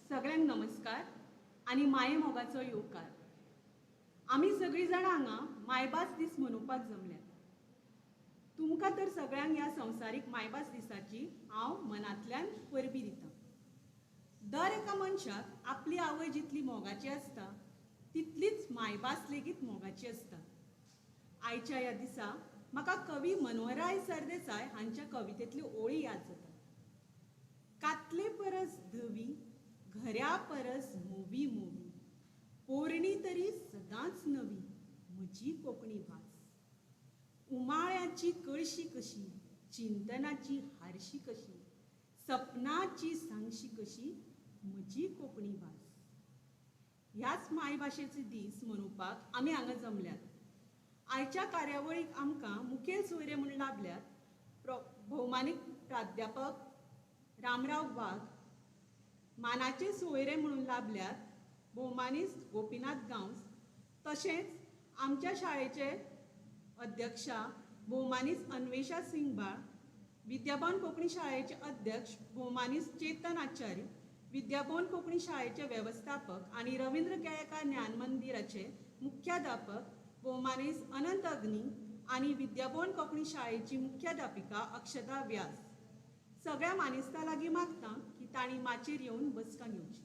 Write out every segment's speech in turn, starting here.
सगळ्यांक नमस्कार आणि माये मोगाचो येवकार। आमी सगळीं जाणां हांगा मायभास दीस मनोवपाक जमल्यात। तुमकां तर सगळ्यांक ह्या संवसारीक मायभास दिसाची हांव मनांतल्यान परबीं दितां। दर एका मनशाक आपली आवय जितली मोगाची आसता तितलीच मायभास लेगीत मोगाची आसता। आयच्या ह्या दिसा म्हाका कवी मनोहरराय सरदेसाय हांच्या कवितेंतल्यो ओळी याद जाता। कातले परस धवी, घऱ्या परस मोवी मोवी, पोरणी तरी सदांच नवी, म्हजी कोंकणी भास। उमाळ्याची कळशी कशी, चिंतनाची हारशी कशी, सपनाची सांगशी कशी, म्हजी कोंकणी भास। ह्याच मायभाशेचे दीस मनोवपाक आमी हांगा जमल्यात। आयच्या कार्यावळीक आमकां मुखेल सोयरे म्हूण लाभल्यात भौमानीक प्राध्यापक रामराव वाघ, मानाचे सोयरे म्हणून लाभल्यात भौमानिस्ट गोपीनाथ गांवस, तशेंच आमच्या शाळेचे अध्यक्षा भौमानिस्ट अन्वेषा सिंगबाळ, विद्याभवन कोंकणी शाळेचे अध्यक्ष भौमानिस्ट चेतन आचार्य, विद्याभवन कोंकणी शाळेचे वेवस्थापक आनी रवींद्र केळेकार ज्ञान मंदिराचे मुख्याध्यापक भौमानिस्ट अनंत अग्नी आनी विद्याभवन कोंकणी शाळेची मुख्याध्यापिका अक्षता व्यास। सगळ्या मानेस्तां लागीं मागतां की तांणी माचयेर येवन बसका घेवची।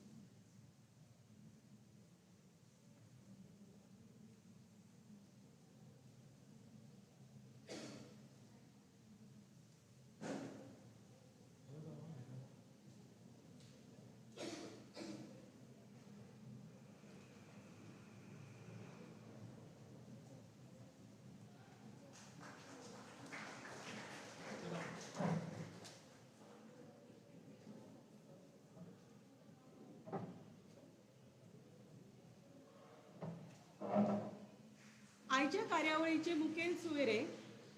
आयच्या कार्यावळीचे मुखेल सोयरे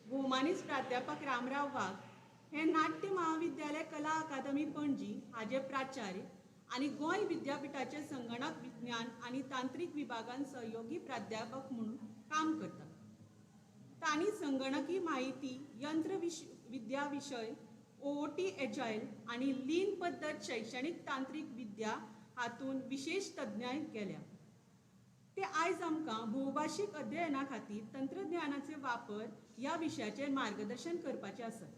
भौमानिस्ट प्राध्यापक रामराव वाघ हे नाट्य महाविद्यालय कला अकादमी पणजी हाजे प्राचार्य आनी गोंय विद्यापीठाचे संगणक विज्ञान आनी तांत्रीक विभागान सहयोगी प्राध्यापक म्हणून काम करतात। तांणी संगणकी माहिती यंत्र विद्या विशय, ओओटी एजायल आनी लीन पद्दत शैक्षणिक तांत्रीक विद्या हातून विशेष तज्ञाय केल्या। ते आयज आमकां भोवभाशीक अध्ययना खातीर तंत्रज्ञानाचे वापर ह्या विशयाचेर मार्गदर्शन करपाचे आसात।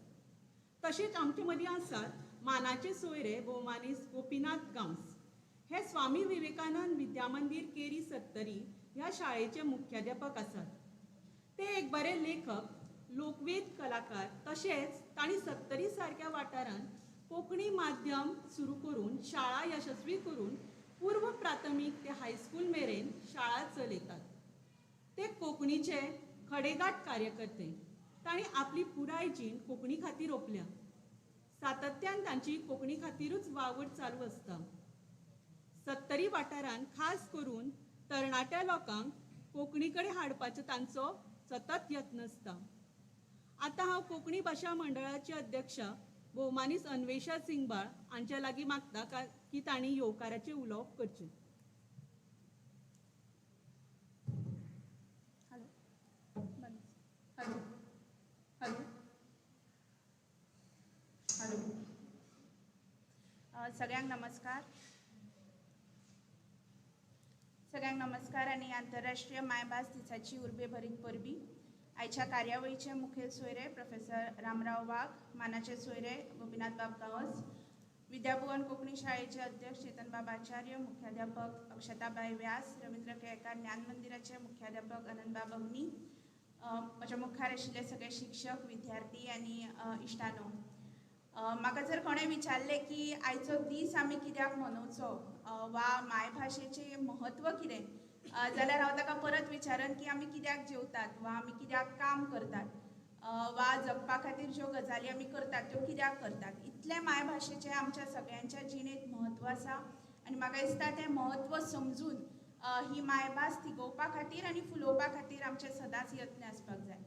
तशेंच आमचे मदीं आसात मानाचे सोयरे भौमानिस्ट गोपीनाथ गांवस, हे स्वामी विवेकानंद विद्यामंदिर केरी सत्तरी ह्या शाळेचे मुख्याध्यापक आसात। ते एक बरे लेखक, लोकवेद कलाकार, तशेंच तांणी सत्तरी सारक्या वाठारांत कोंकणी माध्यम सुरू करून शाळा यशस्वी करून पूर्व प्राथमीक ते हायस्कूल मेरेन शाळा चलयतात। ते कोंकणीचे खडेगाठ कार्यकर्ते। तांणी आपली पुराय जीण कोंकणी खातीर ओंपल्या। सातत्यान तांची कोंकणी खातीरूच वावड चालू आसता। सत्तरी वाठारांत खास करून तरणाट्या लोकांक कोंकणी कडेन हाडपाचो तांचो सतत यत्न आसता। आतां हांव कोंकणी भाशा मंडळाची अध्यक्षा भौमानिस्ट अन्वेषा सिंगबाळ हांच्या लागीं मागता की तांणी येवकाराचें उलोवप करचें। सगळ्यांक नमस्कार आणि आंतरराष्ट्रीय मायभास दिसाची उर्बे भरीत परबीं। आयच्या कार्यावळीचे मुखेल सोयरे प्रोफेसर रामराव वाघ, मानाचे सोयरे गोपीनाथ बाब गांवस, विद्याभवन कोंकणी शाळेचे अध्यक्ष चेतन बाब आचार्य, मुख्याध्यापक अक्षताबाई व्यास, रवींद्र केळेकार ज्ञान मंदिराचे मुख्याध्यापक अनंतबाब अग्नी, म्हज्या मुखार आशिल्ले सगळे शिक्षक, विद्यार्थी आनी इश्टानो। म्हाका जर कोणें विचारलें की आयचो दीस आमी कित्याक मनोवचो वा मायभाशेचें म्हत्व कितें, जाल्यार हांव ताका परत विचारन की आमी कित्याक जेवतात वा आमी कित्याक काम करतात वा जगपा खातीर ज्यो गजाली आमी करतात त्यो कित्याक करतात। इतलें मायभाशेचें आमच्या सगळ्यांच्या जिणेंत म्हत्व आसा आनी म्हाका दिसता तें म्हत्व समजून ही मायभास तिगोवपा खातीर आनी फुलोवपा खातीर आमचे सदांच यत्न आसपाक जाय।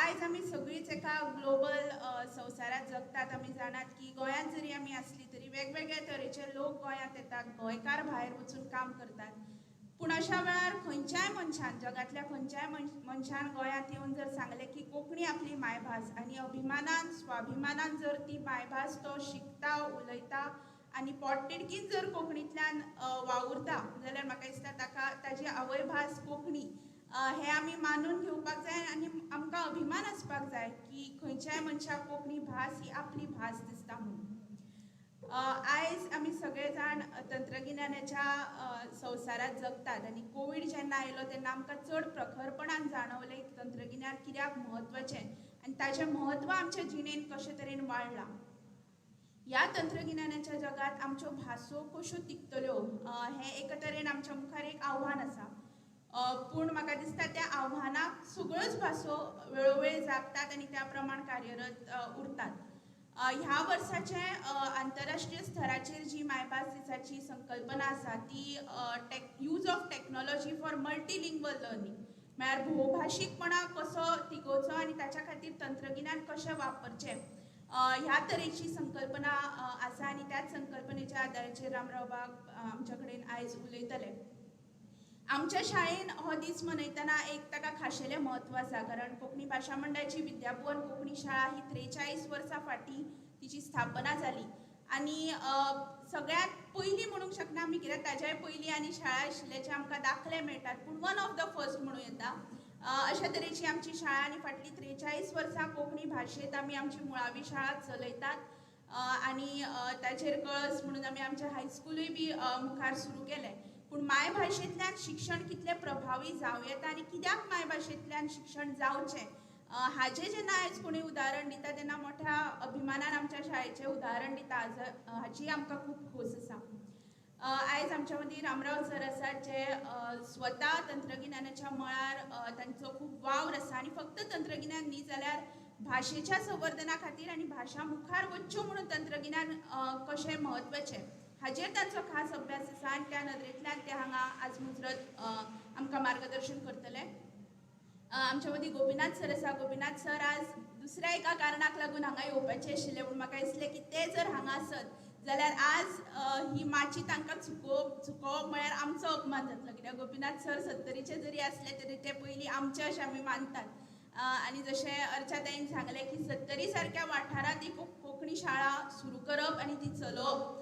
आयज आमी सगळींच एका ग्लोबल संवसारांत जगतात। आमी जाणात की गोंयांत जरी आमी आसली तरी वेगवेगळे तरेचे लोक गोंयांत येतात, गोंयकार भायर वचून काम करतात। पूण अशा वेळार खंयच्याय मनशान, जगातल्या खंयच्याय मनशान गोंयांत येवन जर सांगलें की कोंकणी आपली मायभास आनी अभिमानान स्वाभिमानान जर ती मायभास तो शिकता, उलयता आनी पोटतिडकीन जर कोंकणींतल्यान वावुरता जाल्यार म्हाका दिसता ताची आवय भास कोंकणी हें आमी मानून घेवपाक जाय आनी आमकां अभिमान आसपाक जाय की खंयच्याय मनशाक कोंकणी भास ही आपली भास दिसता म्हणून. आयज आमी सगळे जाण तंत्रगिन्यानाच्या संवसारांत जगतात आनी कोवीड जेन्ना आयलो तेन्ना आमकां चड प्रखरपणान जाणवलें की तंत्रगिन्यान कित्याक म्हत्वाचें आनी ताचें म्हत्व आमच्या जिणेंत कशे तरेन वाडलां. ह्या तंत्रगिन्यानाच्या जगात आमच्यो भासो कश्यो तिगतल्यो हें एका तरेन आमच्या मुखार एक आव्हान आसा. पूण म्हाका दिसता त्या आव्हानाक सगळ्योच भासो वेळोवेळ जागतात आनी त्या प्रमाण कार्यरत उरतात. ह्या वर्साचे आंतरराष्ट्रीय स्तराचेर जी मायभास दिसाची संकल्पना आसा ती use of technology for multilingual learning म्हळ्यार भोवभाशीकपणा कसो तिगोवचो आनी ताच्या खातीर तंत्रगिन्यान कशें वापरचें ह्या तरेची संकल्पना आसा आनी त्याच संकल्पनेच्या आदाराचेर रामराव बाग आमच्या कडेन आयज उलयतले. आमच्या शाळेन हो दीस मनयतना एक ताका खाशेलें म्हत्व आसा कारण कोंकणी भाशा मंडळाची विद्याभुवन कोंकणी शाळा ही 43 वर्सां फाटीं तिची स्थापना जाली आनी सगळ्यांत पयलीं म्हणूंक शकना आमी कित्याक ताज्याय पयलीं आनी शाळा आशिल्ल्याचे आमकां दाखले मेळटात पूण वन ऑफ द फर्स्ट म्हणूं येता. अशा तरेची आमची शाळा आनी फाटलीं 43 वर्सां कोंकणी भाशेंत आमी आमची मुळावी शाळा चलयतात आनी ताचेर कळस म्हणून आमी आमचें हायस्कुलूय बी मुखार सुरू केलें. पूण मायभाशेंतल्यान शिक्षण कितलें प्रभावी जावं येता आनी कित्याक मायभाशेंतल्यान शिक्षण जावचें हाचें जेन्ना आयज कोणूय उदाहरण दिता तेन्ना मोठ्या अभिमानान आमच्या शाळेचें उदाहरण दिता हाची आमकां खूब खोस आसा. आयज आमच्या मदीं रामराव सर आसात जे स्वता तंत्रगिन्यानाच्या मळार तांचो खूब वावर आसा आनी फक्त तंत्रगिन्यान न्ही जाल्यार भाशेच्या संवर्धना खातीर आनी भाशा मुखार वच्च्यो म्हणून तंत्रगिन्यान कशें म्हत्वाचें हाचेर तांचो खास अभ्यास आसा आनी त्या नदरेंतल्यान ते हांगा आज मुजरत आमकां मार्गदर्शन करतले. आमच्या मदीं गोपीनाथ सर आसा. गोपीनाथ सर आज दुसऱ्या एका कारणाक लागून हांगा येवपाचे आशिल्ले पूण म्हाका दिसलें की ते जर हांगा आसत जाल्यार आज ही माची तांकां चुकोवप म्हळ्यार आमचो अपमान जातलो कित्याक गोपीनाथ सर 70चे जरी असले तरी ते पयलीं आमचे अशें आमी मानतात आनी जशें अर्चाताईन सांगलें की 70 सारक्या वाठारांत एक कोंकणी शाळा सुरू करप आनी ती चलोवप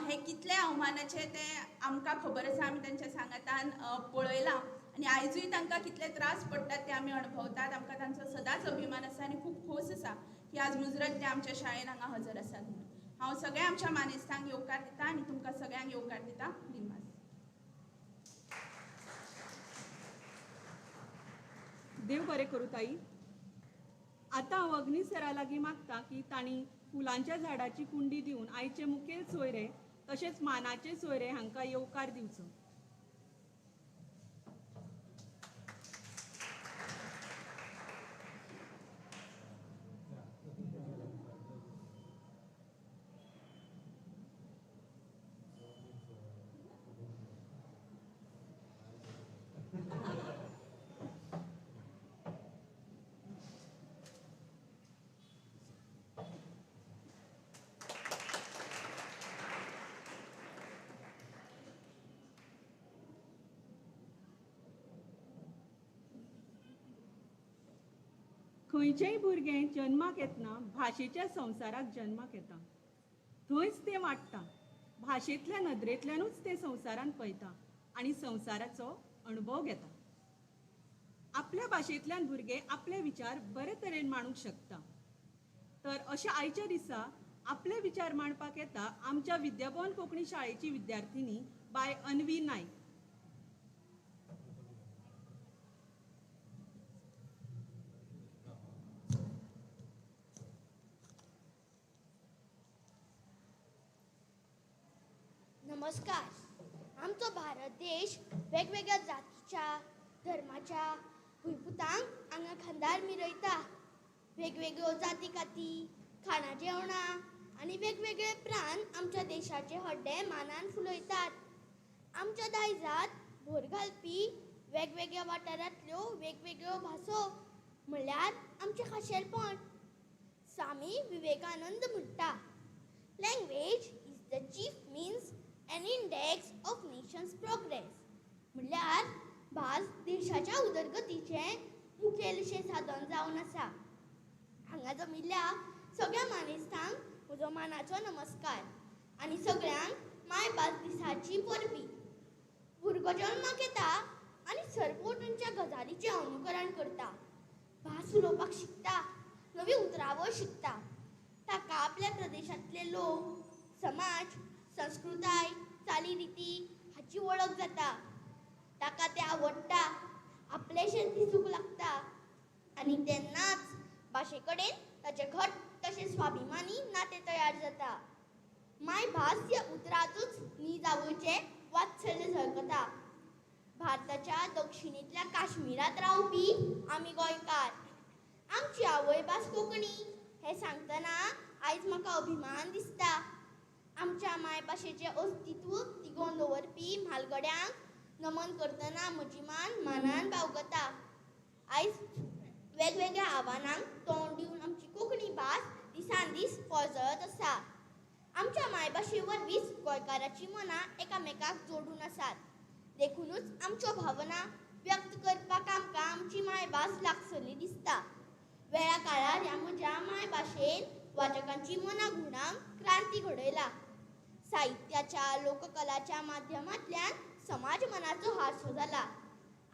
हें कितलें आव्हानाचें तें आमकां खबर आसा. आमी तांच्या सांगातान पळयलां आनी आयजूय तांकां कितले त्रास पडटात ते आमी अणभवतात. आमकां तांचो सदांच अभिमान आसा आनी खूब खोस आसा की आज मुजरत ते आमच्या शाळेन हांगा हजर आसात म्हणून. हांव सगळ्या आमच्या मानेस्तांक येवकार दिता आनी तुमकां सगळ्यांक येवकार दिता. दिनवास. देव बरें करूं ताई. आतां हांव अग्नी सरा लागीं मागता की तांणी फुलांच्या झाडाची कुंडी दिवन आयचे मुखेल सोयरे तशेंच मानाचे सोयरे हांकां येवकार दिवचो. खंयचेंय भुरगें जल्माक येतना भाशेच्या संवसाराक जल्माक येता. थंयच तें वाडटा. भाशेंतल्या नदरेंतल्यानूच तें संवसारान पळयता आनी संवसाराचो अणभव घेता. आपल्या भाशेंतल्यान भुरगे आपले विचार बरे तरेन मांडूंक शकता. तर अशा आयच्या दिसा आपले विचार मांडपाक येता आमच्या विद्याभवन कोंकणी शाळेची विद्यार्थिनी बाय अन्वी नायक. नमस्कार. आमचो भारत देश वेगवेगळ्या जातीच्या धर्माच्या भुंयपुतांक हांगा खंदार मिरयता. वेगवेगळ्यो जाती काती खाणा जेवणां आनी वेगवेगळे प्राण आमच्या देशाचे हड्डे मानान फुलयतात. आमच्या दायजात भर घालपी वेगवेगळ्या वाठारांतल्यो वेगवेगळ्यो भासो म्हणल्यार आमचें खाशेलपण. स्वामी विवेकानंद म्हणटा, language is the chief means an index of nation's progress. म्हणल्यार भास देशाच्या उदरगतीचें मुखेलशें साधन जावन आसा. हांगा जमिल्ल्या सगळ्या मानेस्तांक म्हजो मानाचो नमस्कार. आनी सगळ्यांक मायभास दिसाची परबी. भुरगो जल्माक येता आनी सरभोवतणच्या गजालीचें अनुकरण करता. भास उलोवपाक शिकता, नवी उतरावळ शिकता. ताका आपल्या प्रदेशांतले लोक, समाज, संस्कृताय, चालीरिती हाची वळख जाता. ताका तें आवडटा, आपलेशें दिसूंक लागता. आनी तेन्नाच भाशे कडेन ताचें घट्ट अशें स्वाभिमानी नातें तयार जाता. मायभास ह्या उतरांतूच न्ही जावयचें वात्सल्य झळकता. भारताच्या दक्षिणेंतल्या काश्मीरांत रावपी आमी गोंयकार. आमची आवयभास कोंकणी हें सांगतना आयज म्हाका अभिमान दिसता. आमच्या मायभाशेचें अस्तित्व तिगोवन दवरपी म्हालगड्यांक नमन करतना म्हजी मान मानान बावगता. आयज वेगवेगळ्या आव्हानांक तोंड दिवन आमची कोंकणी भास दिसान दीस फळजळत आसा. आमच्या मायभाशे वरवींच गोंयकाराची मनां एकामेकाक जोडून आसात. देखूनच आमच्यो भावना व्यक्त करपाक आमकां आमची मायभास लागसरली दिसता. वेळा काळार ह्या म्हज्या मायभाशेन वाचकांची मनां घुंवडावंक क्रांती घडयला. साहित्याच्या, लोककलाच्या माध्यमांतल्यान समाज मनाचो हारसो जाला.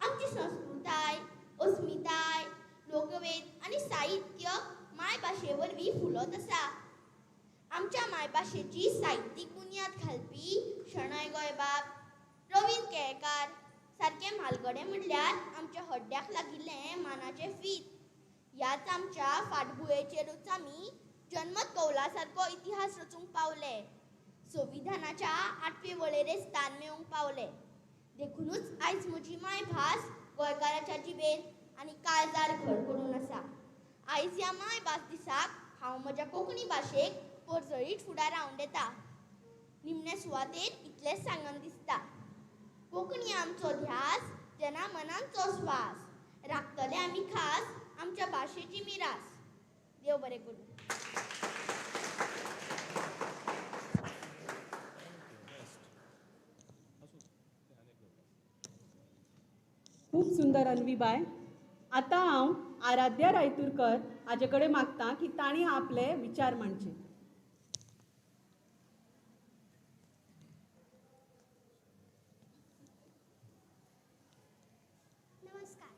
आमची संस्कृताय, अस्मिताय, लोकवेद आनी साहित्य मायभाशे वरवीं फुलत आसा. आमच्या मायभाशेची साहित्यीक बुन्याद घालपी शणै गोंयबाब, रवींद्र केळकार सारके म्हालगडे म्हणल्यार आमच्या हड्ड्याक लागिल्लें मानाचें फीत. ह्याच आमच्या फाटभुंयेचेरूच आमी जन्मत कौला सारको इतिहास रचूंक पावले. संविधानाच्या 8वे वळेरेंत स्थान मेळोवंक पावले. देखूनच आयज म्हजी मायभास गोंयकाराच्या जिबेर आनी काळजार घर करून आसा. आयज ह्या मायभास दिसाक हांव म्हज्या कोंकणी भाशेक परजळीत फुडार रावून येता. निमणे सुवातेर इतलेंच सांगन दिसता. कोंकणी आमचो ध्यास, जना मनांचो स्वास. राखतले आमी खास आमच्या भाशेची मिरास. देव बरें करूं. खूब सुंदर अन्वीबाय. आतां हांव आराध्या रायतुरकर हाजे कडेन मागतां की तांणी आपले विचार मांडचे. नमस्कार.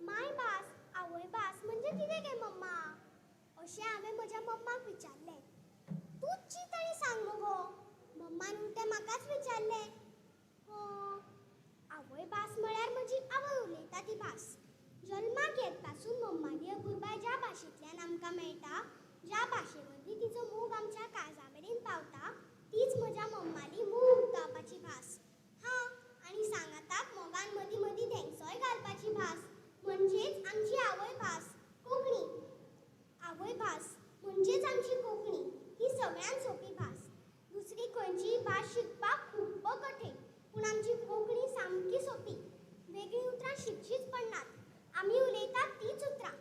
मायभास, आवयभास म्हणजे कितें गे मम्मा? अशें हांवें म्हज्या मम्माक विचारलें. तूंच चीत आनी सांग मगो. मम्मान उलटें म्हाकाच विचारलें. आवयभास म्हळ्यार म्हजी आवय उलयता ती भास. जल्माक येत पासून मम्माली अपुरबाय ज्या भाशेंतल्यान आमकां मेळटा, ज्या भाशेवरवी तिचो मोग आमच्या काळजा मेरेन पावता, तीच म्हज्या मम्माली मोग उक्तावपाची भास. हां, आनी सांगाताक मोगान मदीं मदीं धेंगसोय घालपाची भास. म्हणजेच आमची आवयभास कोंकणी. आवयभास म्हणजेच आमची कोंकणी ही सगळ्यांत सोंपी भास. दुसरी खंयचीय भास शिकपाक खूब कठीण, पूण आमची कोंकणी सामकी सोंपी. वेगळीं उतरां शिकचीच पडनात. आमी उलयतात तीच उतरां.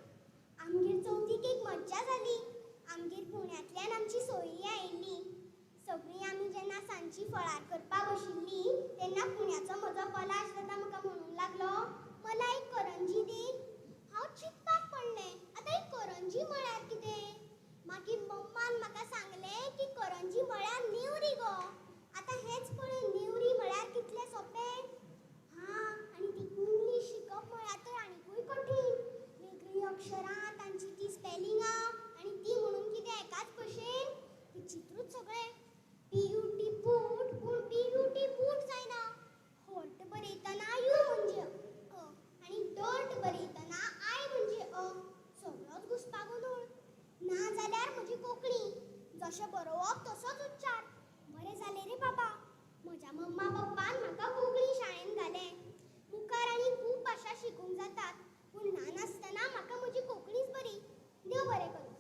आमगेर चवथीक एक मज्जा जाली. आमगेर पुण्यांतल्यान आमची सोयरी आयिल्ली. सगळीं आमी जेन्ना सांजची फळार करपाक बशिल्लीं तेन्ना पुण्याचो म्हजो पलाश दादा म्हाका म्हणूंक लागलो, मला एक करंजी दी. हांव चिंतपाक पडलें, आतां ही करंजी म्हळ्यार कितें? मागीर मम्मान म्हाका सांगलें की करंजी म्हळ्यार नेवरी गो. आतां हेच पळय, नेवरी म्हळ्यार कितलें सोंपें. हां, आनी ती इंग्लीश शिकप म्हळ्यार तर आनीकूय कठीण. वेगळीं अक्षरां, तांची ती स्पेलिंगां, आनी ती म्हणून कितें एकाच भशेन. विचित्रूच सगळें. PUT पूट, पूण PUT पूट जायना. हॉर्ट बरयतना यू म्हणजे अ, आनी डर्ट बरयतना आय म्हणजे अ. सगळोच घुसपागोंदळ. ना जाल्यार म्हजी कोंकणी. जशें बरोवप तसोच उच्चार. बरें जालें रे बाबा, म्हज्या मम्मा पप्पान म्हाका कोंकणी शाळेंत घालें. मुखार आनी खूब भाशा शिकूंक जातात, पूण ल्हान आसतना म्हाका म्हजी कोंकणीच बरी. देव बरें करूं.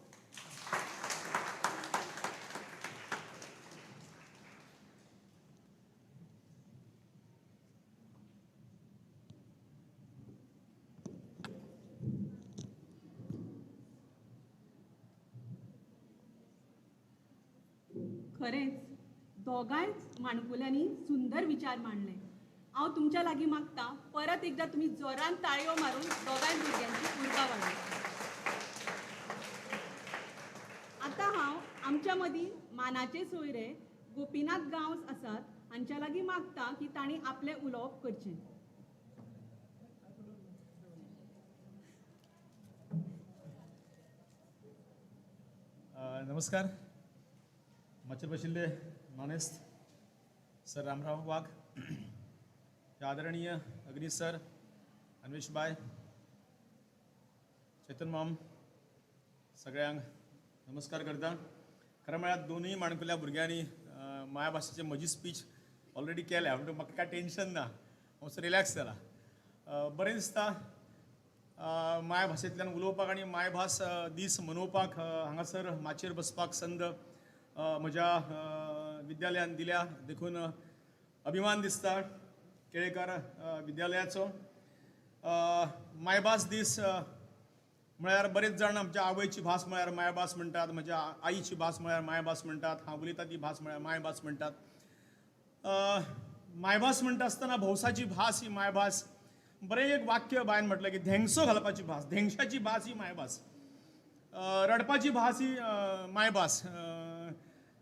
खरेंच दोगांयच माणकुल्यांनी सुंदर विचार मांडले. हांव तुमच्या लागीं मागतां परत एकदां तुमी जोरान ताळयो मारून दोगांय भुरग्यांची उर्बा वाडय. आतां हांव आमच्या मदीं मानाचे सोयरे गोपीनाथ गांवस आसात हांच्या लागीं मागता की तांणी आपलें उलोवप करचें. नमस्कार. माचेर बशिल्ले नॉनेस्ट सर रामराव वाघ, आदरणीय अग्नी सर, अन्वेश बाय, चेतन मॉम, सगळ्यांक नमस्कार करता. खरें म्हळ्यार दोनूय माणकुल्या भुरग्यांनी माया भाशेची म्हजी स्पीच ऑलरेडी केल्या, म्हणटून म्हाका कांय टेन्शन ना, हांव मातसो रिलॅक्स जाला. बरें दिसता माय भाशेंतल्यान उलोवपाक आनी मायभास दीस मनोवपाक हांगासर माचयेर बसपाक संद म्हज्या विद्यालयान दिल्या, देखून अभिमान दिसता केळेकार विद्यालयाचो. मायभास दीस म्हळ्यार बरेच जाण आमच्या आवयची भास म्हळ्यार मायभास म्हणटात, म्हज्या आईची भास म्हळ्यार मायभास म्हणटात, हांव उलयता ती भास म्हळ्यार मायभास म्हणटात. मायभास म्हणटा आसतना भौसाची भास ही मायभास. बरें एक वाक्य बायन म्हटलें की धेंगसो घालपाची भास, धेंगशाची भास ही मायभास, रडपाची भास ही मायभास.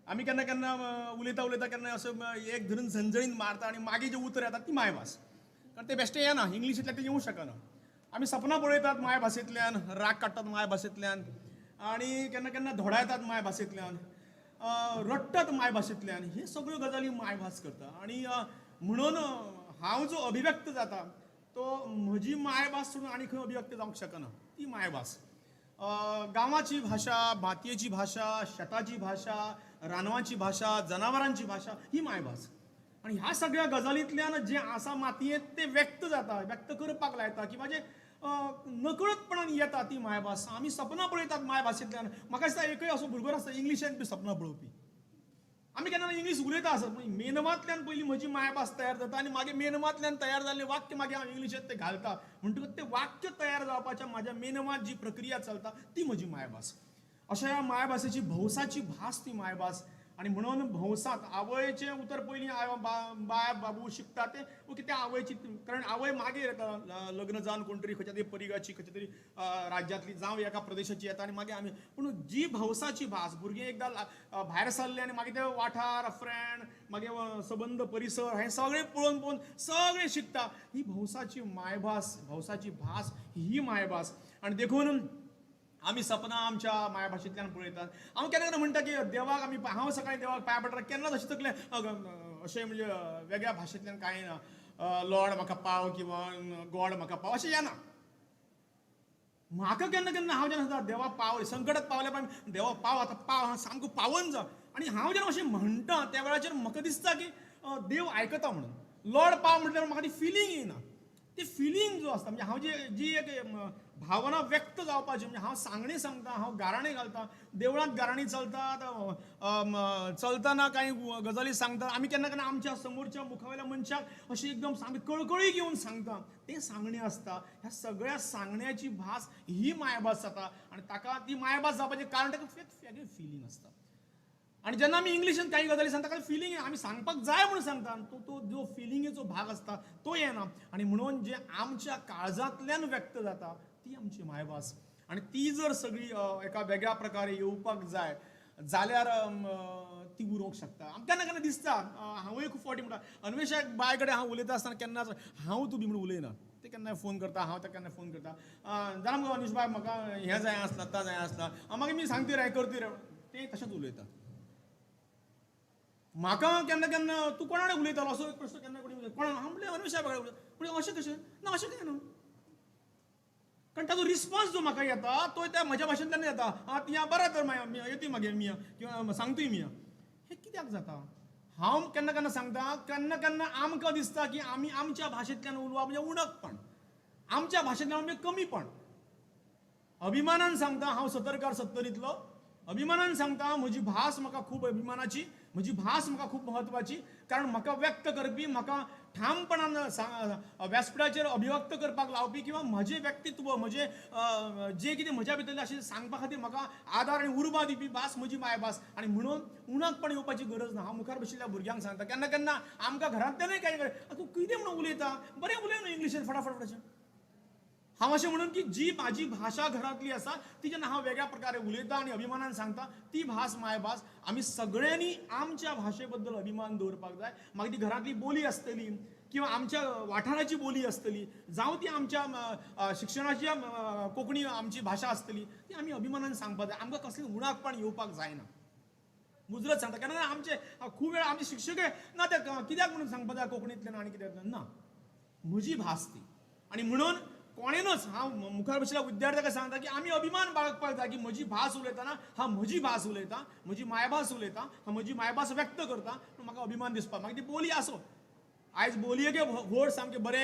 आमी केन्ना केन्ना उलयता उलयता केन्ना असो एक धरून झणझणीन मारता आनी मागीर जे उतर येता ती मायभास, कारण ते बेश्टें येना, इंग्लिशींतल्यान ते येवंक शकना. आमी सपनां पळयतात माय भाशेंतल्यान, राग काडटात माय भाशेंतल्यान, आनी केन्ना केन्ना धोडायतात माय भाशेंतल्यान, रडटात माय भाशेंतल्यान. हे सगळ्यो गजाली मायभास करता. आनी म्हणून हांव जो अभिव्यक्त जाता तो म्हजी मायभास सोडून आनी खंय अभिव्यक्त जावंक शकना, ती मायभास. गांवाची भाशा, मातयेची भाशा, शेताची भाशा, रानवाची भाशा, जनावरांची भाशा ही मायभास. आनी ह्या सगळ्या गजालींतल्यान जें आसा मातयेंत तें व्यक्त जाता, व्यक्त करपाक लायता किंवा जें नकळतपणान येता ती मायभास. आमी सपनां पळयतात माय भाशेंतल्यान. म्हाका दिसता एकय असो भुरगो आसता इंग्लिशेंत बी सपनां पळोवपी. आमी केन्ना इंग्लीश उलयता आसत, मेनमांतल्यान पयलीं म्हजी मायभास तयार जाता आनी मागीर मेनमांतल्यान तयार जाल्लें वाक्य मागीर हांव इंग्लिशेंत तें घालता. म्हणटकूच तें वाक्य तयार जावपाच्या म्हाज्या मेनमांत जी प्रक्रिया चलता ती म्हजी मायभास. अशा ह्या मायभासेची भौसाची भास ती मायभास. आनी म्हणून भौसांत आवयचें उतर पयलीं बाय बाबू शिकता तें ओके तें आवयची, कारण आवय मागीर येता लग्न जावन कोण तरी खंयच्या तरी परिगाची खंयच्या तरी राज्यांतली जावं एका प्रदेशाची येता आनी मागीर आमी. पूण जी भौसाची भास, भुरगीं एकदां भायर सरले आनी मागीर ते वाठार, फ्रेंड, मागीर संबंद, परिसर हें सगळें पळोवन पळोवन सगळें शिकता. ही भौसाची मायभास, भौसाची भास ही मायभास. आनी देखून आमी सपनां आमच्या मायभाशेंतल्यान पळयतात. हांव केन्ना केन्ना म्हणटा की देवाक आमी, हांव सकाळीं देवाक पांयां पडटा केन्नाच अशें तकलें अशें म्हणजे वेगळ्या भाशेंतल्यान कांय ना, लॉर्ड म्हाका पाव किंवा गॉड म्हाका पाव अशें येना. म्हाका केन्ना केन्ना हांव जेन्ना देवा पाव संकटांत पावल्या पण देवा पाव आतां पाव हांव सामको पावन जा, आनी हांव जेन्ना अशें म्हणटा त्या वेळाचेर म्हाका दिसता की देव आयकता म्हणून. लॉर्ड पाव म्हटल्यार म्हाका ती फिलींग येना. ती फिलींग जो आसता म्हणजे हांव जी एक भावना व्यक्त जावपाची, म्हणजे हांव सांगणी सांगता, हांव गाराणें घालता, देवळांत गाराणी चलतात, चलतना कांय गजाली सांगता. आमी केन्ना केन्ना आमच्या समोरच्या मुखावेल्या मनशाक अशी एकदम सामकी कळकळी घेवन सांगता, तें सांगणें आसता. ह्या सगळ्या सांगण्याची भास ही मायभास जाता. आनी ताका ती मायभास जावपाचें कारण ताका वेगळें फिलींग आसता. आनी जेन्ना आमी इंग्लिशीन कांय गजाली सांगता ताका फिलींग आमी सांगपाक जाय म्हणून सांगता, तो जो फिलिंगेचो भाग आसता तो येना. आनी म्हणून जें आमच्या काळजांतल्यान व्यक्त जाता ती आमची मायभास. आनी ती जर सगळी एका वेगळ्या प्रकारे येवपाक जाय जाल्यार ती उरोवंक शकता. केन्ना केन्ना दिसता, हांवूय खूब फावटी म्हणटा अन्वेशा बाय कडेन हांव उलयता आसतना केन्नाच हांव तूं बी म्हणून उलयना. ते केन्नाय फोन करता, हांव ताका केन्नाय फोन करता, जाणा मुगो अन्वेश बाय म्हाका हें जाय आसला, ता जाय आसला, मागीर मी सांगता रे करता रे, तें तशेंच उलयता. म्हाका केन्ना केन्ना तूं कोणा कडेन उलयतालो असो एक प्रश्न केन्ना कोणी कोणा, हांव म्हणलें अन्वेशा बाय कडेन. म्हणजे अशें कशें ना, अशें काय ना, कारण ताजो रिस्पॉन्स जो म्हाका येता तो त्या म्हज्या भाशेंतल्यान येता. तिया बरें तर मागीर येती मागीर मिया किंवा सांगतूय मिया. हें कित्याक जाता? हांव केन्ना केन्ना सांगता, केन्ना केन्ना आमकां दिसता की आमी आमच्या भाशेंतल्यान उलोवप म्हणजे उणकपण, आमच्या भाशेंतल्यान म्हणजे कमीपण. अभिमानान सांगता हांव 70 अभिमानान सांगता म्हजी भास म्हाका खूब अभिमानाची, म्हजी भास म्हाका खूब म्हत्वाची, कारण म्हाका व्यक्त करपी, म्हाका ठामपणान व्यासपीठाचेर अभिव्यक्त करपाक लावपी किंवा म्हजें व्यक्तित्व, म्हजें जें कितें म्हज्या भितरलें अशें सांगपा खातीर म्हाका आदार आनी उर्बा दिवपी भास म्हजी मायभास. आनी म्हणून उणकपण येवपाची गरज ना. हांव मुखार बशिल्ल्या भुरग्यांक सांगता, केन्ना केन्ना आमकां घरांतल्यानय काय तूं कितें म्हणून उलयता, बरें उलय न्हू इंग्लिशीन फटाफट अशें. हांव अशें म्हणून की जी म्हाजी भाशा घरांतली आसा ती जेन्ना हांव वेगळ्या प्रकारे उलयतां आनी अभिमानान सांगता ती भास मायभास आमी सगळ्यांनी आमच्या भाशे बद्दल अभिमान दवरपाक जाय. मागीर ती घरांतली बोली आसतली किंवा आमच्या वाठाराची बोली आसतली जावं ती आमच्या शिक्षणाची कोंकणी आमची भाशा आसतली ती आमी अभिमानान सांगपाक जाय. आमकां कसलें उणाकपण येवपाक जायना. मुजरत सांगता केन्ना आमचे खूब वेळा आमचे शिक्षक ना ते कित्याक म्हणून सांगपाक जाय कोंकणींतल्यान आनी कित्याक ना म्हजी भास ती. आनी म्हणून कोणेनच हांव मुखार बशिल्ल्या विद्यार्थ्यांक सांगता की आमी अभिमान बाळगपाक जाय की म्हजी भास उलयतना हांव म्हजी भास उलयतां, म्हजी मायभास उलयतां, हांव म्हजी मायभास व्यक्त करतां. म्हाका अभिमान दिसता. मागीर ती बोली आसूं. आयज बोलयेक व्हड सामके बरे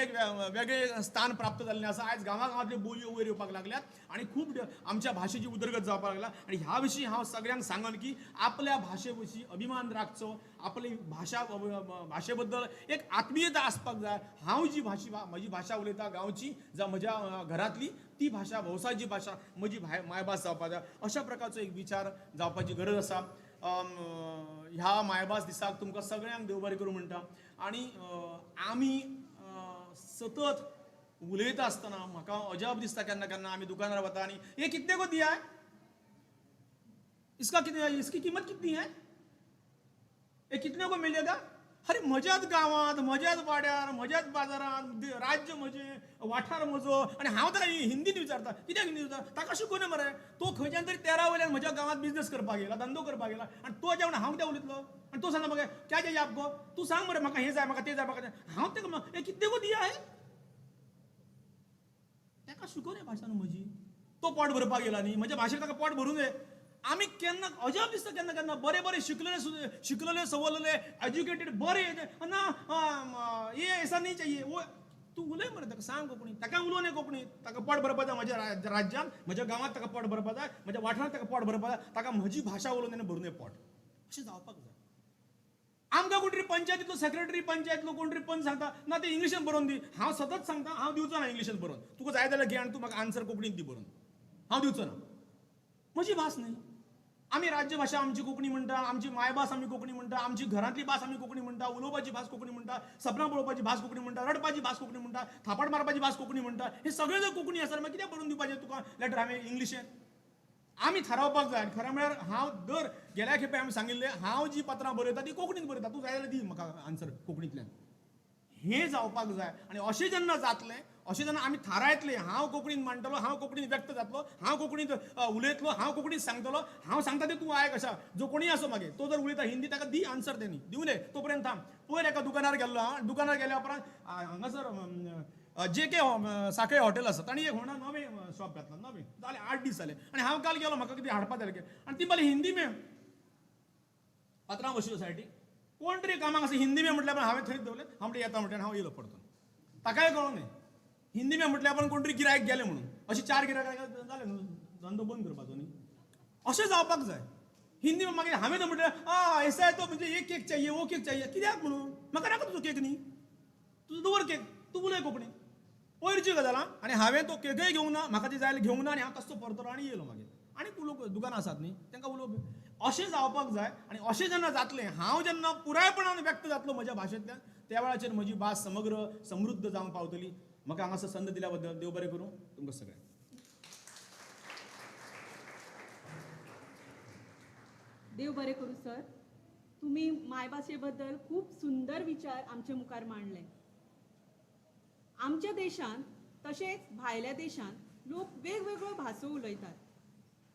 वेगळे स्थान प्राप्त जाल्लें आसा. आयज गांवांतल्यो बोलयो वयर येवपाक लागल्यात आनी खूब आमच्या भाशेची उदरगत जावपाक लागल्या. आनी ह्या विशीं हांव सगळ्यांक सांगन की आपल्या भाशे विशीं अभिमान राखचो. आपली भाशे बद्दल एक आत्मीयता आसपाक जाय. हांव जी म्हजी भाशा उलयतां गांवची जावं म्हज्या घरांतली ती भाशा भौसाची भाशा म्हजी मायभास जावपाक जाय. अशा प्रकारचो एक विचार जावपाची गरज आसा. ह्या मायभास दिसाक तुमकां सगळ्यांक देव बरें करूं म्हणटा. आनी आमी सतत उलयता आसतना म्हाका अजाप दिसता केन्ना केन्ना आमी दुकानार वता आनी हे कितने को दिया है, इसकी कीमत कितनी है, हे कितने को मिलेगा. अरे म्हज्याच गांवांत म्हज्याच वाड्यार म्हज्याच बाजारांत राज्य म्हजें वाठार म्हजो आनी हांव ताका हिंदीन विचारता. कित्याक हिंदीन विचारता ताका शिकून मरे. तो खंयच्यान तरी 13 वयल्यान म्हज्या गांवांत बिझनस करपाक येयला, धंदो करपाक येयला आनी तो जेवण हांव कित्याक उलयतलो. आनी तो सांगता म्हाका क्या चाहिए आपको, तूं सांग मरे म्हाका हें जाय म्हाका तें जाय म्हाका हांव ताका हे कितने को दिया है. ताका शिकोवन भाशा न्हू म्हजी. तो पोट भरपाक येयला न्ही म्हज्या भाशेक ताका पोट भरूं जाय. आमी केन्ना अजाप दिसता केन्ना केन्ना बरे बरे शिकलेले सवरलेले एज्युकेटेड बरे ना ये ऐसा नहीं चाहिए वो तू उलय मरे ताका सांग कोंकणी. ताका उलोवन ये कोंकणी. ताका पोट भरपा जाय म्हज्या राज्यांत म्हज्या गांवांत ताका पोट भरपा जाय म्हज्या वाठारांत ताका पोट भरपा जाय. ताका म्हजी भाशा उलोवन तेणें भरून पोट अशें जावपाक जाय. आमकां कोण तरी पंचायतींतलो सेक्रेटरी पंचायतींतलो कोण तरी पंच सांगता ना ते इंग्लिशीन बरोवन दी. हांव सतत सांगता हांव दिवचो ना इंग्लिशीन बरोवन. तुका जाय जाल्यार घे आनी तूं म्हाका आन्सर कोंकणींत दी बरोवन. हांव दिवचो ना. म्हजी भास न्ही. आमी राज्य भाशा आमची कोंकणी म्हणटा, आमची मायभास आमी कोंकणी म्हणटा, आमची घरांतली भास आमी कोंकणी म्हणटा, उलोवपाची भास कोंकणी म्हणटा, सपनां पळोवपाची भास कोंकणी म्हणटा, रडपाची भास कोंकणी म्हणटा, थापड मारपाची भास कोंकणी म्हणटा. हे सगळे जर कोंकणी आसा मागीर कित्याक बरोवन दिवपाचें तुका लेटर हांवें इंग्लिशेन. आमी थारावपाक जाय. खरें म्हळ्यार हांव दर गेल्या खेपे हांवें सांगिल्लें हांव जी पत्रां बरयता ती कोंकणींत बरयता. तूं जाय जाल्यार दी म्हाका आन्सर कोंकणींतल्यान. हें जावपाक जाय. आनी अशें जेन्ना जातलें अशें जेन्ना आमी थारायतले हांव कोंकणींत मांडटलो, हांव कोंकणींत व्यक्त जातलो, हांव कोंकणींत उलयतलो, हांव कोंकणींत सांगतलो, हांव सांगता तें तूं आयक अशा. जो कोणी आसो मागीर तो जर उलयता हिंदी ताका दी आन्सर तेणी दिवं दी तोपर्यंत थांब. पयर एका दुकानार गेल्लो हांव. दुकानार गेल्या उपरांत हांगासर JK सांखळे हॉटेल आसा ताणी एक म्हणा नवें शॉप घातला नवें जालें 8 दीस जाले आनी हांव काल गेलो म्हाका कितें हाडपा जालें आनी ती बाली हिंदी में पात्रांव बशिल्लो सायडीक कोण तरी कामाक आसा हिंदी में म्हटल्यार हांवें थंयच दवरलें हांव म्हणटा येता म्हणटा हांव येयलो परतून. ताकाय कळों न्ही हिंदी में म्हटल्यार आपण कोण तरी गिरायक गेले म्हणून. अशी 4 गिरायक जाले न्हू धंदो बंद करपाचो न्ही. अशें जावपाक जाय. हिंदी में मागीर हांवें म्हटल्यार ऐसा आहे तो म्हणजे एक केक चाहिए वो केक चाहिए कित्याक म्हणून म्हाका नाका तुजो केक न्ही तुजो दवर केक तूं उलय कोंकणी पयरची गजाल. आनी हांवें तो केकय घेवंक ना म्हाका ती जाय घेवंक ना आनी हांव तसो परतलो आनी येयलो मागीर. आनी लोक दुकानां आसात न्ही तांकां उलोवप अशें जावपाक जाय. आनी अशें जेन्ना जातलें हांव जेन्ना पुरायपणान व्यक्त जातलो म्हज्या भाशेंतल्यान त्या वेळाचेर म्हजी भास समग्र समृद्ध जावंक पावतली. म्हाका हांगासर संद दिल्या बद्दल देव बरें करूं तुमकां सगळ्यांक. देव बरें करूं सर. तुम्ही मायभाशे बद्दल खूब सुंदर विचार आमचे मुखार मांडले. आमच्या देशांत तशेंच भायल्या देशांत लोक वेगवेगळ्यो भासो उलयतात.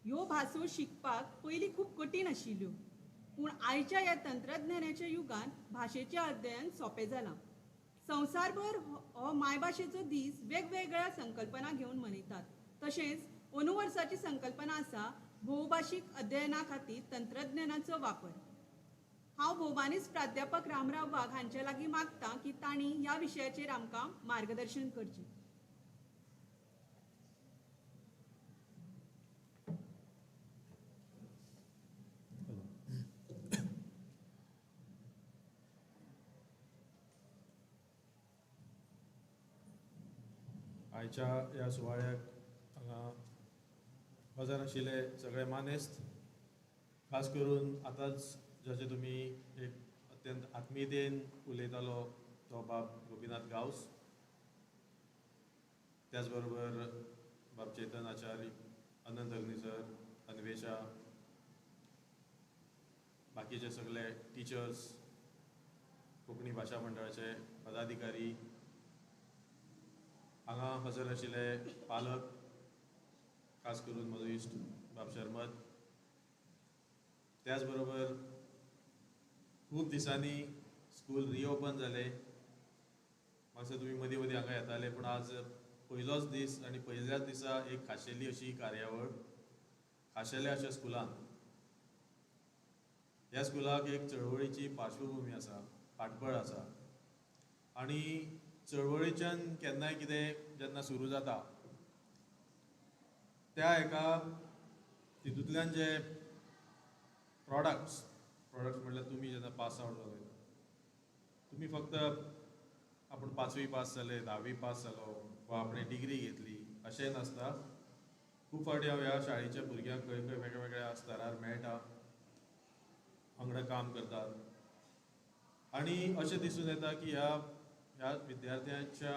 ह्यो भासो शिकपाक पयलीं खूब कठीण आशिल्ल्यो पूण आयच्या ह्या तंत्रज्ञानाच्या युगांत भाशेचें अध्ययन सोंपें जालां. संवसारभर हो मायभाशेचो दीस वेगवेगळ्या संकल्पना घेवन मनयतात. तशेंच अंदू वर्साची संकल्पना आसा भोवभाशीक अध्ययना खातीर तंत्रज्ञानाचो वापर. हांव भोवमानीस प्राध्यापक रामराव वाघ हांचे लागीं मागतां की तांणी ह्या विशयाचेर आमकां मार्गदर्शन करचें. आयच्या ह्या सुवाळ्याक हांगा हजर आशिल्ले सगळे मानेस्त खास करून आतांच जशें तुमी एक अत्यंत आत्मीयतेन उलयतालो तो बाब गोपीनाथ गांवस त्याच बरोबर बाब चेतन आचार्य, अनंत अग्निसर, अन्वेषा, बाकीचे सगळे टिचर्स, कोंकणी भाशा मंडळाचे पदाधिकारी, हांगा हजर आशिल्ले पालक, खास करून म्हजो इश्ट बाब शर्मत, त्याच बरोबर खूब दिसांनी स्कूल रिओपन जाले. म्हाका दिसता तुमी मदीं मदीं हांगा येताले, पूण आज पयलोच दीस आनी पयल्याच दिसा एक खाशेली अशी कार्यावळ खाशेल्या अशा स्कुलान. ह्या स्कुलाक एक चळवळीची पार्श्वभूमी आसा, फाटबळ आसा, आनी चळवळीच्यान केन्नाय कितें जेन्ना सुरू जाता त्या एका तितूंतल्यान जे प्रॉडक्ट्स म्हटल्यार तुमी जेन्ना पास आवट जालो, तुमी फक्त आपूण 5वी पास जाले, 10वी पास जालो वा आपणे डिग्री घेतली अशें नासता. खूब फावटी हांव ह्या शाळेच्या भुरग्यांक खंय खंय वेगळ्या वेगळ्या स्तरार मेळटा, वांगडा काम करतात, आनी अशें दिसून येता की ह्या विद्यार्थ्यांच्या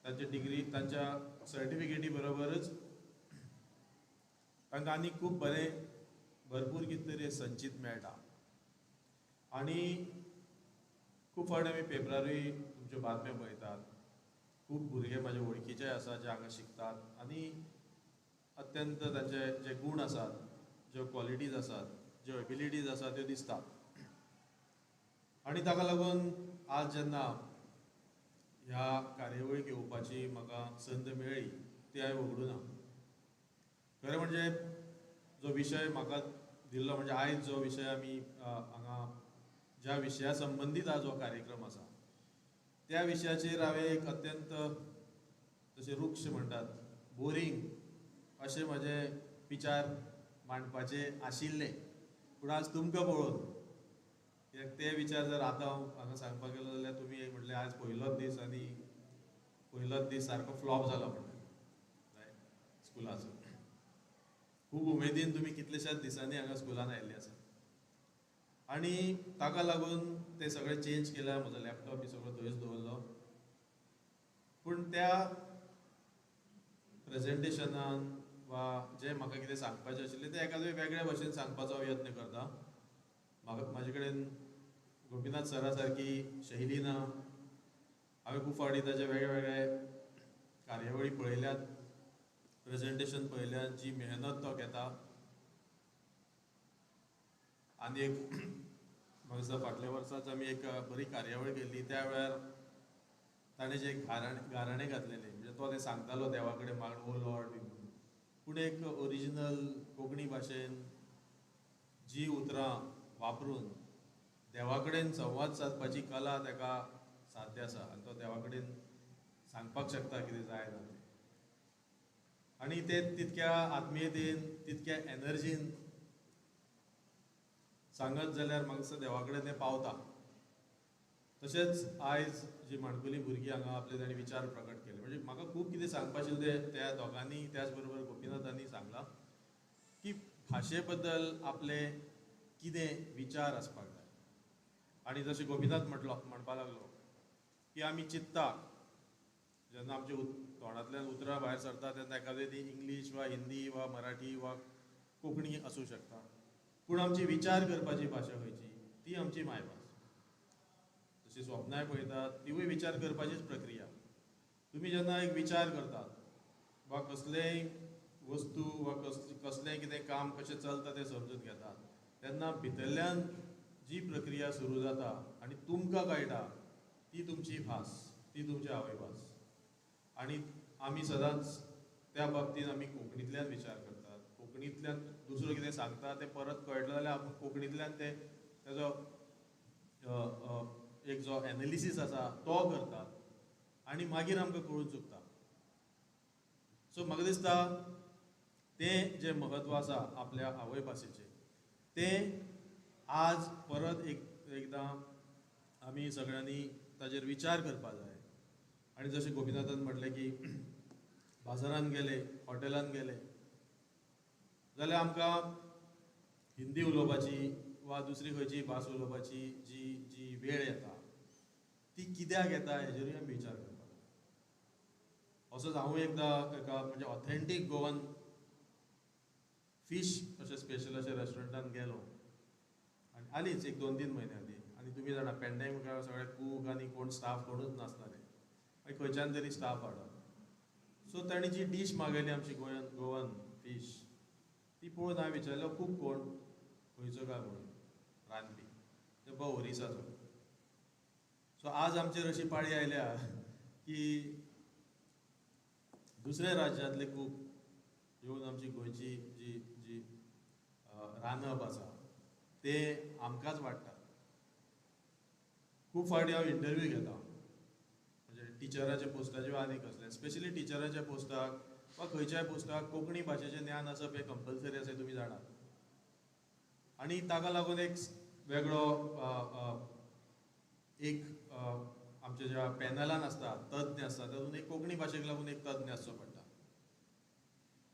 तांच्या डिग्री, तांच्या सर्टिफिकेटी बरोबरच तांकां आनी खूब भरपूर कितें तरी संचीत मेळटा. आनी खूब फावटी आमी पेपरारूय तुमच्यो बातम्यो पळयतात. खूब भुरगे म्हाजे वळखीचे आसात जे हांगा शिकतात आनी अत्यंत तांचे जे गूण आसात, ज्यो क्वॉलिटीज आसात, ज्यो एबिलिटीज आसात त्यो दिसतात. आनी ताका लागून आज जेन्ना ह्या कार्यावळीक येवपाची म्हाका संद मेळ्ळी ती हांवें वगडूं ना. खरें म्हणजे जो विशय म्हाका दिल्लो, म्हणजे आयज जो विशय आमी हांगा ज्या विशया संबंदीत आज हो कार्यक्रम आसा त्या विशयाचेर हांवें एक अत्यंत जशें रुक्ष म्हणटात बोरींग अशें म्हजे विचार मांडपाचे आशिल्ले. पूण आज तुमकां पळोवन कित्याक ते विचार जर आतां हांगा सांगपाक गेलो जाल्यार तुमी म्हटलें आज पयलोच दीस आनी पयलोच दीस सारको फ्लॉप जालो म्हणलें स्कुलाचो. खूब उमेदीन तुमी कितलेशाच दिसांनी हांगा स्कुलान आयिल्ले आसा आनी ताका लागून ते सगळें चेंज केल्या. म्हजो लॅपटॉप बी सगळो थंयच दवरलो. पूण त्या प्रेजेंटेशनान वा जें म्हाका कितें सांगपाचें आशिल्लें तें एखादे वेगळ्या भशेन सांगपाचो यत्न करता. म्हाजे कडेन गोपीनाथ सरा सारकी शैली ना. हांवें खूब फावटी ताचे वेगळे वेगळे कार्यावळी पळयल्यात, प्रेजेंटेशन पळयल्यात, जी मेहनत तो घेता. आनी एक म्हाका दिसता फाटल्या वर्साच आमी एक बरी कार्यावळ केल्ली. त्या वेळार ताणें जे गाराणें घातलेलें, म्हणजे तो तें सांगतालो देवा कडेन मागून ओ लॉर्ड बी म्हणून, पूण एक ओरिजिनल कोंकणी भाशेन जी उतरां वापरून देवा कडेन संवाद सादपाची कला ताका साध्य आसा आनी तो देवा कडेन सांगपाक शकता कितें जाय ना तें. आनी तें तितक्या आत्मीयतेन, तितक्या एनर्जीन सांगत जाल्यार म्हाका दिसता देवा कडेन तें पावता. तशेंच आयज जी माणकुली भुरगीं हांगा आपले तांणी विचार प्रकट केले, म्हणजे म्हाका खूब कितें सांगपाचें तें त्या दोगांनी, त्याच बरोबर गोपीनाथांनी सांगलां की भाशे बद्दल आपले कितें विचार आसपाक जाय. आनी जशें गोपीनाथ म्हणपाक लागलो की आमी चिंतता जेन्ना आमच्या तोंडांतल्यान उतरां भायर सरता तेन्ना एखादी ती इंग्लीश वा हिंदी वा मराठी वा कोंकणी आसूं शकता, पूण आमची विचार करपाची भाशा खंयची, ती आमची मायभास. जशी स्वप्नाय पळयतात तिवूय विचार करपाचीच प्रक्रिया. तुमी जेन्ना एक विचार करतात वा कसलेय वस्तू वा कसलेंय कितें काम कशें चलता तें समजून घेतात तेन्ना भितरल्यान जी प्रक्रिया सुरू जाता आनी तुमकां कळटा ती तुमची भास, ती तुमची आवयभास. आनी आमी सदांच त्या बाबतींत आमी कोंकणींतल्यान विचार करतात. कोंकणींतल्यान दुसरो कितें सांगता तें परत कळटलें जाल्यार आपूण कोंकणींतल्यान तेजो एक जो एनालिसीस आसा तो करतात आनी मागीर आमकां कळून चुकता. सो म्हाका दिसता तें जें म्हत्व आसा आपल्या आवय भाशेचें तें आज परत एकदां आमी सगळ्यांनी ताजेर विचार करपाक जाय. आनी जशें गोपीनाथान म्हटलें की बाजारांत गेले, हॉटेलांत गेले जाल्यार आमकां हिंदी उलोवपाची वा दुसरी खंयची भास उलोवपाची जी वेळ येता ती कित्याक येता हेजेरूय आमी विचार करपाक जाय. असोच हांव एकदां एका म्हणजे ऑथेंटीक गोवन फीश अशें स्पेशल अशें रेस्टॉरंटान गेलो आनी आलीच एक 2-3 म्हयने आदी आनी तुमी जाणा पॅन्डेमिकाक सगळे कूक आनी कोण स्टाफ कोणूच नासताले मागीर खंयच्यान तरी स्टाफ हाडप सो ताणी जी डीश मागयली आमची गोवन फीश ती पळोवन हांवें विचारलो कूक कोण खंयचो काय म्हणून रांदपी तो बा ओरिसाचो सो आज आमचेर अशी पाळी आयल्या की दुसऱ्या राज्यांतले कूक येवन आमची गोंयची जी जी रांदप आसा ते आमकांच वाडटात खूब फावटी हांव इंटरव्यू घेता म्हणजे टिचराच्या पोस्टाचे वा आनी कसले स्पेशली टिचराच्या पोस्टाक वा खंयच्याय पोस्टाक कोंकणी भाशेचें ज्ञान आसप हें कंपल्सरी आसा तुमी जाणात आनी ताका लागून एक वेगळो एक आमच्या ज्या पॅनलान आसता तज्ञ आसता तातूंत एक कोंकणी भाशेक लागून एक तज्ञ आसचो पडटा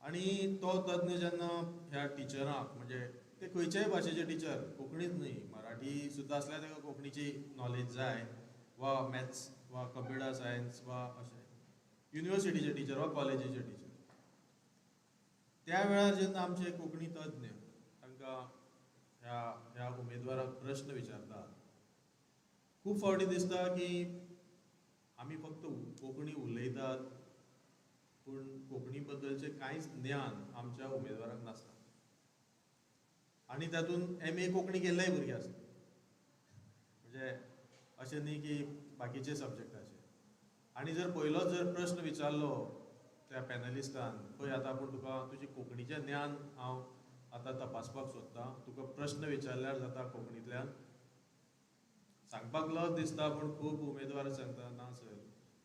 आनी तो तज्ञ जेन्ना ह्या टिचरांक म्हणजे ते खंयच्याय भाशेचे टिचर कोंकणीच न्ही मराठी सुद्दां असल्यार ताका कोंकणीची नॉलेज जाय वा मॅथ्स वा कंप्युटर सायन्स वा अशें युनिवर्सिटीचे टिचर वा कॉलेजीचे टिचर त्या वेळार जेन्ना आमचे कोंकणी तज्ञ तांकां ह्या उमेदवाराक प्रश्न विचारतात खूब फावटी दिसता की आमी फक्त कोंकणी उलयतात पूण कोंकणी बद्दलचें कांयच ज्ञान आमच्या उमेदवाराक नासता आनी तातूंत MA कोंकणी केल्लेय भुरगे आसता म्हणजे अशें न्ही की बाकीचे सब्जेक्टाचे आनी जर पयलोच जर प्रश्न विचारलो त्या पॅनलिस्टान पळय आतां पूण तुका तुजें कोंकणीचें ज्ञान हांव आतां तपासपाक सोदतां तुका प्रश्न विचारल्यार जाता कोंकणींतल्यान सांगपाक लज दिसता पूण खूब उमेदवार सांगता ना सर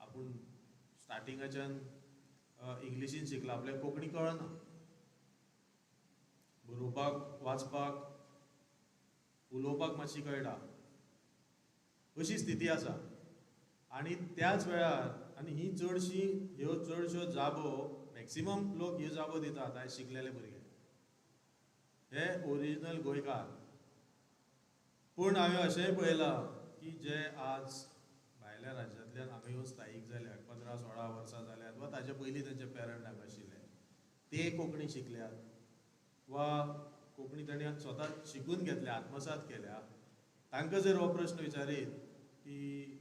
आपूण स्टार्टिंगाच्यान इंग्लिशीन शिकला आपल्याक कोंकणी कळना बरोवपाक वाचपाक उलोवपाक मातशी कळटा अशी स्थिती आसा आनी त्याच वेळार आनी ही चडश्यो जागो मॅक्सिमम लोक ह्यो जागो दितात आयज शिकलेले भुरगे हे ओरिजिनल गोंयकार पूण हांवें अशेंय पळयलां की जे आज भायल्या राज्यांतल्यान हांगा येवन स्थायीक जाल्यात 15-16 वर्सां जाल्यात वा ताचे पयलीं तांचे पेरंट हांगा आशिल्ले ते कोंकणी शिकल्यात वा कोंकणी तांणी स्वता शिकून घेतल्या आत्मसात केल्या तांकां जर हो प्रश्न विचारीत की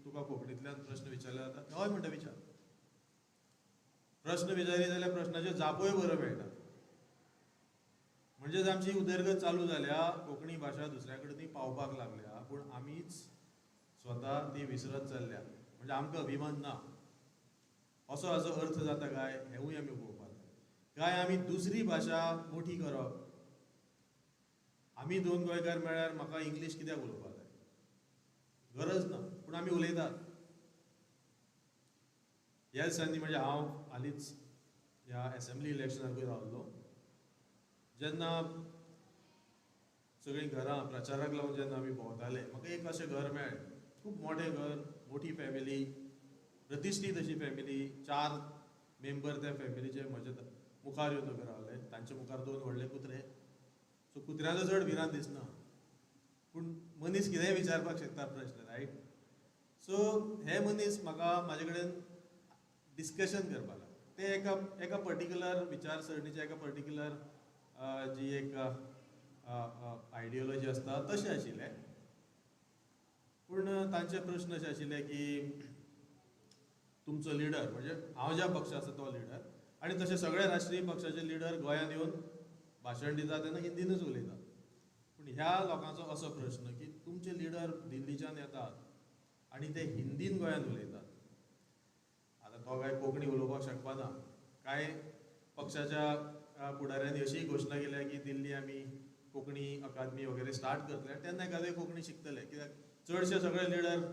तुका कोंकणींतल्यान प्रश्न विचारले जाता हय म्हणटा विचार प्रश्न विचारीत जाल्यार प्रश्नाच्यो जापोय बरो मेळटा म्हणजेच आमची उदरगत चालू जाल्या कोंकणी भाशा दुसऱ्या कडेन पावपाक लागल्या पूण आमीच स्वता ती विसरत चल्ल्या म्हणजे आमकां अभिमान ना असो हाचो अर्थ जाता काय हेवूय आमी पळोवपाक जाय काय आमी दुसरी भाशा मोठी करप आमी 2 गोंयकार मेळ्यार म्हाका इंग्लीश कित्याक उलोवपाक जाय गरज ना पूण आमी उलयतात ह्या दिसांनी म्हणजे हांव हालींच ह्या असेंब्ली इलेक्शनाकूय रावल्लो जेन्ना सगळीं घरां प्रचाराक लागून जेन्ना आमी भोंवताले म्हाका एक अशें घर मेळ्ळें खूब मोठें घर मोठी फॅमिली प्रतिश्ठीत अशी फॅमिली 4 मेंबर त्या फॅमिलीचे म्हजे मुखार येवन उबे रावले तांचे मुखार 2 व्हडले कुत्रे सो कुत्र्याचो चड भिरांत दिसना पूण मनीस कितेंय विचारपाक शकता प्रश्न रायट सो हे मनीस म्हाका म्हाजे कडेन डिस्कशन करपाक लागले ते एका पर्टिक्युलर विचारसरणीचे एका पर्टिक्युलर जी एक आयडियोलॉजी आसता तशें आशिल्ले पूण तांचे प्रश्न अशे आशिल्ले की तुमचो लिडर म्हणजे हांव ज्या पक्षा आसा तो लिडर आनी तशे सगळे राष्ट्रीय पक्षाचे लिडर गोंयांत येवन भाशण दिता तेन्ना हिंदीनूच उलयतात पूण ह्या लोकांचो असो प्रश्न की तुमचे लिडर दिल्लीच्यान येतात आनी ते हिंदीन गोंयांत उलयतात आतां तो काय कोंकणी उलोवपाक शकपाना कांय पक्षाच्या फुडाऱ्यांनी अशीय घोशणा केल्या की दिल्ली आमी कोंकणी अकादमी वगैरे स्टार्ट करतले तेन्ना एखादे कोंकणी शिकतले कित्याक चडशे सगळे लिडर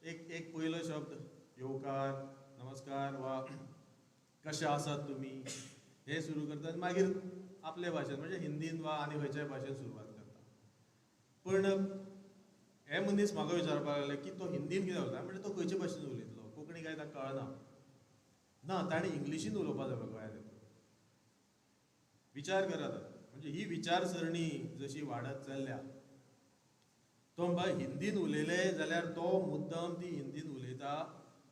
एक पयलो शब्द येवकार नमस्कार वा कशे आसात तुमी हे सुरू करतात मागीर आपले भाशेन म्हणजे हिंदीन वा आनी खंयच्याय भाशेन सुरवात करता पूण हे मनीस म्हाका विचारपाक लागले की तो हिंदीन कित्याक उलयता म्हणजे तो खंयचे भाशेन उलयतलो कोंकणी काय ताका कळना ना ताणें इंग्लिशीन उलोवपाक जाय गोंयांत येवन विचार करात म्हणजे ही विचारसरणी जशी वाडत चल्ल्या तो हिंदीन उलयले जाल्यार तो मुद्दम ती हिंदीन उलयता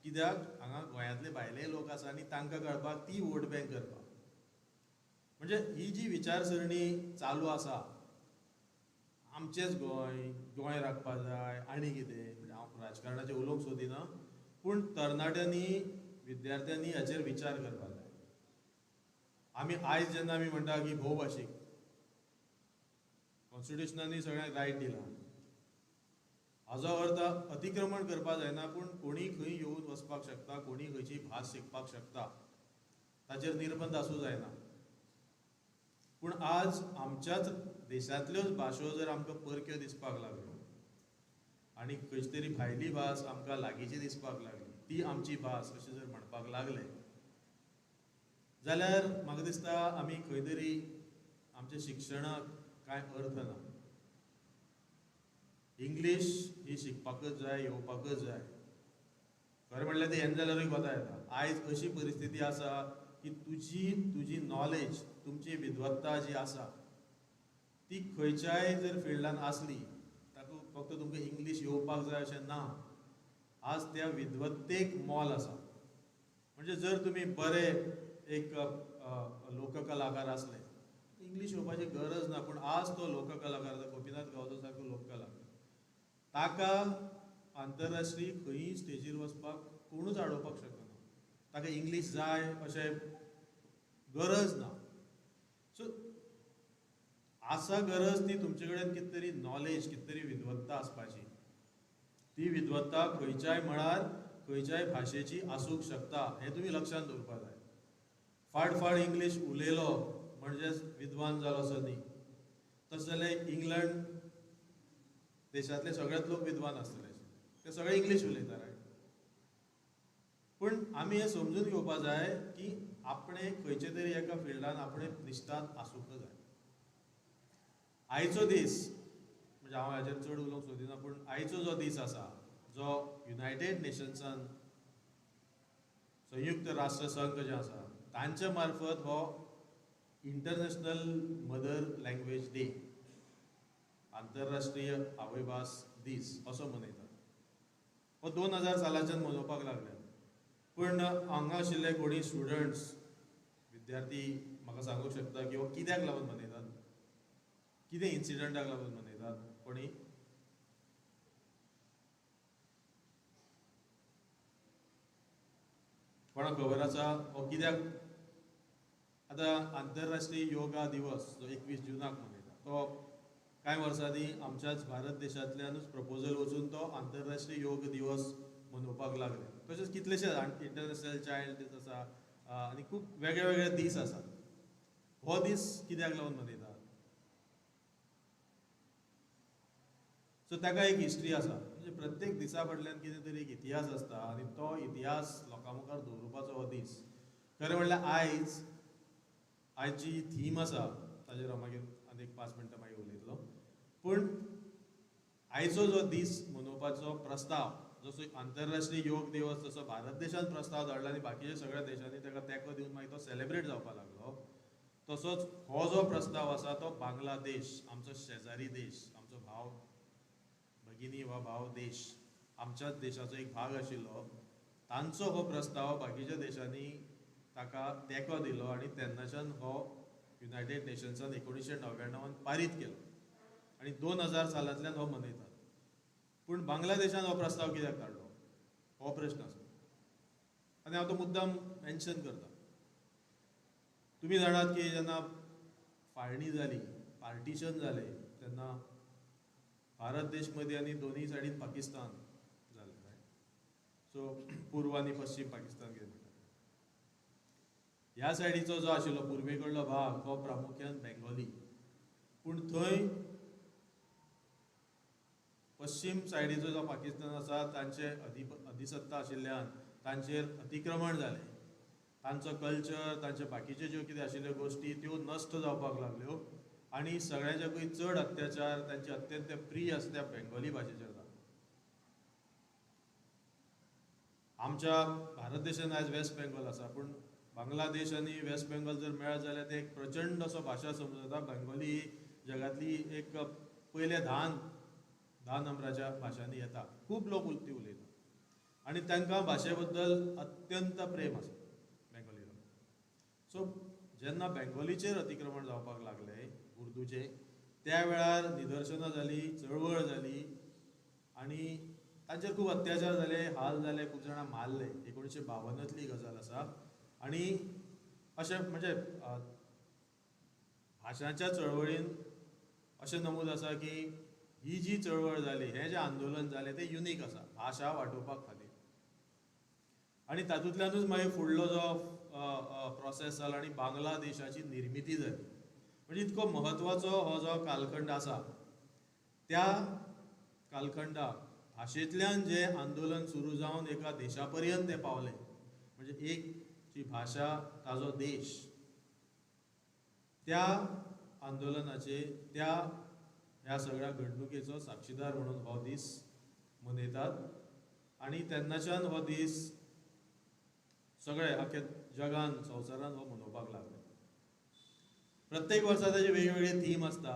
कित्याक हांगा गोंयांतले भायले लोक आसा आनी तांकां कळपाक ती वोट बँक करपाक. म्हणजे ही जी विचारसरणी चालू आसा, आमचेच गोंय राखपा जाय आनी कितें, म्हणजे हांव राजकारणाचें उलोवंक सोदिना, पूण तरणाट्यांनी विद्यार्थ्यांनी हाचेर विचार करपाक जाय. आमी आयज जेन्ना आमी म्हणटा की भोवभाशीक, कॉन्स्टिट्युशनानी सगळ्यांक रायट दिला, हाचो अर्थ अतिक्रमण करपाक जायना, पूण कोणी खंय येवन वचपाक शकता, कोणी खंयची भास शिकपाक शकता, ताचेर निर्बंध आसूं जायना. पूण आज आमच्याच देशांतल्योच भासो जर आमकां परक्यो दिसपाक लागल्यो आनी खंयची तरी भायली भास आमकां लागींची दिसपाक लागली, ती आमची भास अशें जर म्हणपाक लागले, जाल्यार म्हाका दिसता आमी खंय तरी आमच्या शिक्षणाक कांय अर्थ ना. इंग्लीश ही शिकपाकच जाय, येवपाकच जाय. खरें म्हणल्यार ती येना जाल्यारूय कोता येता. आयज अशी परिस्थिती आसा की तुजी नॉलेज, तुमची विद्वत्ता जी आसा ती खंयच्याय जर फिल्डान आसली, ताका फक्त तुमकां इंग्लीश येवपाक जाय अशें ना. आज त्या विद्वत्तेक मोल आसा. म्हणजे जर तुमी बरे एक लोककलाकार आसले, इंग्लीश येवपाची गरज ना, पूण आज तो लोककलाकार, गोपीनाथ गांवकर सारको लोककलाकार, ताका आंतरराष्ट्रीय खंयी स्टेजीर वचपाक कोणूच आडोवपाक शकना. ताका इंग्लीश जाय अशें गरज ना. सो आसा गरज ती तुमचे कडेन कितें तरी नॉलेज, कितें तरी विद्वत्ता आसपाची. ती विद्वत्ता खंयच्याय मळार, खंयच्याय भाशेची आसूंक शकता, हें तुमी लक्षांत दवरपाक जाय. फाड इंग्लीश उलयलो म्हणजेच विद्वान जालो असो न्ही. तशें जाल्यार इंग्लंड देशांतले सगळेच लोक विद्वान आसतले, ते सगळे इंग्लीश उलयता, रायट. पूण आमी हें समजून घेवपाक जाय की आपणे खंयचे तरी एका फिल्डान आपणे निश्ठात आसूंक जाय. आयचो दीस, म्हणजे हांव हाचेर चड उलोवंक सोदिना, पूण आयचो जो दीस आसा, जो युनायटेड नेशन्सान, संयुक्त राष्ट्र संघ जें आसा, तांच्या मार्फत हो इंटरनॅशनल मदर लँग्वेज डे, आंतरराष्ट्रीय आवयभास दीस असो मनयतात. हो 2000 सालाच्यान मनोवपाक लागल्यात. पूण हांगा आशिल्ले कोणी स्टुडंट्स, विद्यार्थी म्हाका सांगूंक शकता की हो कित्याक लागून मनयतात, कितें इन्सिडंटाक लागून मनयतात? कोणी कोणाक खबर आसा हो कित्याक? आतां आंतरराष्ट्रीय योगा दिवस जो 21 जूनाक मनयतात, तो कांय वर्सांनी आमच्याच भारत देशांतल्यानूच प्रपोजल वचून तो आंतरराष्ट्रीय योग दिवस मनोवपाक लागले. तशेंच कितलेशेच इंटरनॅशनल चायल्ड दीस आसा आनी खूब वेगळे वेगळे दीस आसात. हो दीस कित्याक लागून मनयतात? सो ताका एक हिस्ट्री आसा. म्हणजे प्रत्येक दिसा फाटल्यान कितें तरी एक इतिहास आसता आनी तो इतिहास लोकां मुखार दवरपाचो हो दीस. खरें म्हणल्यार आयज जी थीम आसा ताजेर हांव मागीर आनी 5 मिनटां मागीर उलयतलो. पूण आयचो जो दीस मनोवपाचो प्रस्ताव, जसो आंतरराष्ट्रीय योग दिवस जसो भारत देशान प्रस्ताव धाडला आनी बाकीच्या सगळ्या देशांनी ताका तेंको दिवन मागीर तो सेलेब्रेट जावपाक लागलो, तसोच हो जो प्रस्ताव आसा तो बांगलादेश, आमचो शेजारी देश, आमचो भाव भगिनी वा भाव देश, आमच्याच देशाचो एक भाग आशिल्लो, तांचो हो प्रस्ताव बाकीच्या देशांनी ताका तेंको दिलो आनी तेन्नाच्यान हो युनायटेड नेशन्सान 1999 पारीत केलो आनी 2000 सालांतल्यान हो मनयतात. पूण बांगलादेशान हो प्रस्ताव कित्याक काडलो, हो प्रश्न आसा. आनी हांव तो मुद्दाम मेन्शन करता. तुमी जाणात की जेन्ना फाळणी जाली, पार्टिशन जालें, तेन्ना भारत देश मदीं आनी दोनूय सायडीन पाकिस्तान जालें, रायट. सो पूर्व आनी पश्चीम पाकिस्तान कितें म्हणटा. ह्या सायडीचो जो आशिल्लो पुर्वेकडलो भाग हो प्रामुख्यान बेंगॉली. पूण थंय पश्चीम सायडीचो जो पाकिस्तान आसा तांचे अधिसत्ता आशिल्ल्यान तांचेर अतिक्रमण जालें. तांचो कल्चर, तांचे बाकीच्यो ज्यो कितें आशिल्ल्यो गोश्टी त्यो नश्ट जावपाक लागल्यो आनी सगळ्यांच्याकूय चड अत्याचार तांचे अत्यंत प्रिय आसा त्या बेंगॉली भाशेचेर जालो. आमच्या भारत देशान आयज वेस्ट बेंगॉल आसा, पूण बांगलादेश आनी वेस्ट बेंगॉल जर मेळत जाल्यार ते एक प्रचंड असो भाशा समूह जाता. बेंगॉली ही जगांतली एक पयल्या 10 नंबराच्या भाशांनी येता. खूब लोक ती उलयतात. आणि तांकां भाशे बद्दल अत्यंत प्रेम आसा बेंगॉली लोक. सो जेन्ना बेंगॉलीचेर अतिक्रमण जावपाक लागले उर्दूचे, त्या वेळार निदर्शनां जाली, चळवळ जाली आणि तांचेर खूब अत्याचार जाले, हाल जाले, खूब जाणां मारले. 1952तली गजाल आसा. आणि अशें म्हणजे भाशाच्या चळवळीन अशें नमूद आसा की ही जी चळवळ जाली, हें जें आंदोलन जालें तें युनीक आसा भाशा वाटोवपाक खातीर. आणि तातूंतल्यानूच मागीर फुडलो जो प्रोसेस जालो आनी बांगलादेशाची निर्मिती जाली. म्हणजे इतको म्हत्वाचो हो जो कालखंड आसा, त्या कालखंडाक भाशेंतल्यान जें आंदोलन सुरू जावन एका देशा पर्यंत तें पावलें, म्हणजे एक जी भाशा ताजो देश, त्या आंदोलनाचे ह्या सगळ्या घडणुकेचो साक्षीदार म्हणून हो दीस मनयतात. आणि तेन्नाच्यान हो दीस सगळे आख्या जगान संवसारान हो मनोवपाक लागले. प्रत्येक वर्सा ताची वेगवेगळी थीम आसता.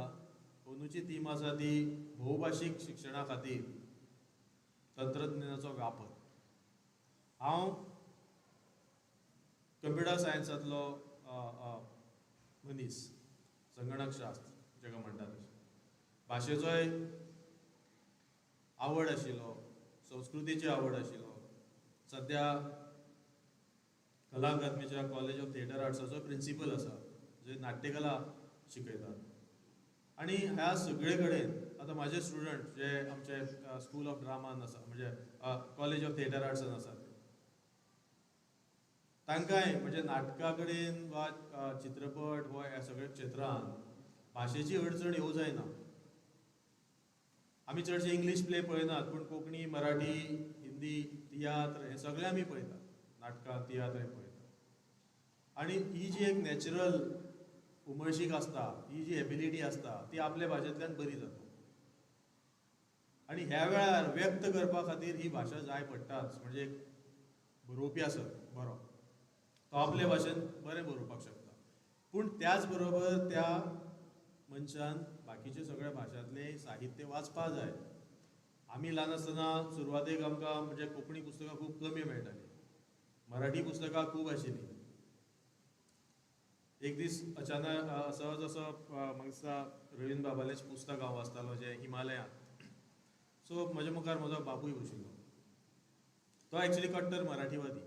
अंदूची थीम आसा ती भोवभाशीक शिक्षणा खातीर तंत्रज्ञानाचो वापर. हांव कंप्युटर सायन्सांतलो मनीस, संगणक शास्त्र जाका म्हणटात तशें. भाशेचोय आवड आशिल्लो, संस्कृतीची आवड आशिल्लो. सद्या कला अकादमीच्या कॉलेज ऑफ थिएटर आर्ट्साचो प्रिंसिपल आसा, जंय नाट्यकला शिकयतात. आणि ह्या सगळे कडेन आतां म्हाजे स्टुडंट जे आमचे स्कूल ऑफ ड्रामान आसा, म्हणजे कॉलेज ऑफ थिएटर आर्ट्सान आसात, तांकांय म्हणजे नाटका कडेन वा चित्रपट वा ह्या सगळ्या क्षेत्रांत भाशेची अडचण येवं जायना. आमी चडशे इंग्लीश प्ले पळयनात, पूण कोंकणी, मराठी, हिंदी, तियात्र हे सगळे आमी पळयतात. नाटकां, तियात्र हे पळयतात. आणि ही जी एक नॅचरल उमळशीक आसता, ही जी एबिलिटी आसता, ती आपल्या भाशेंतल्यान बरी जाता. आणि ह्या वेळार व्यक्त करपा खातीर ही भाशा जाय पडटाच. म्हणजे एक बरोवपी आसत बरो, तो आपले भाशेन बरें बरोवपाक शकता. पूण त्याच बरोबर त्या मनशान बाकीचे सगळ्या भाशांतले साहित्य वाचपा जाय. आमी ल्हान आसतना सुरवातेक आमकां म्हणजे कोंकणी पुस्तकां खूब कमी मेळटालीं, मराठी पुस्तकां खूब आशिल्लीं. एक दीस अचानक सहज असो म्हाका दिसता रवींद्र बाबालेचें पुस्तक हांव वाचतालो, जें हिमालयांत. सो म्हज्या मुखार म्हजो बापूय बशिल्लो. तो एक्चुली कट्टर मराठीवादी,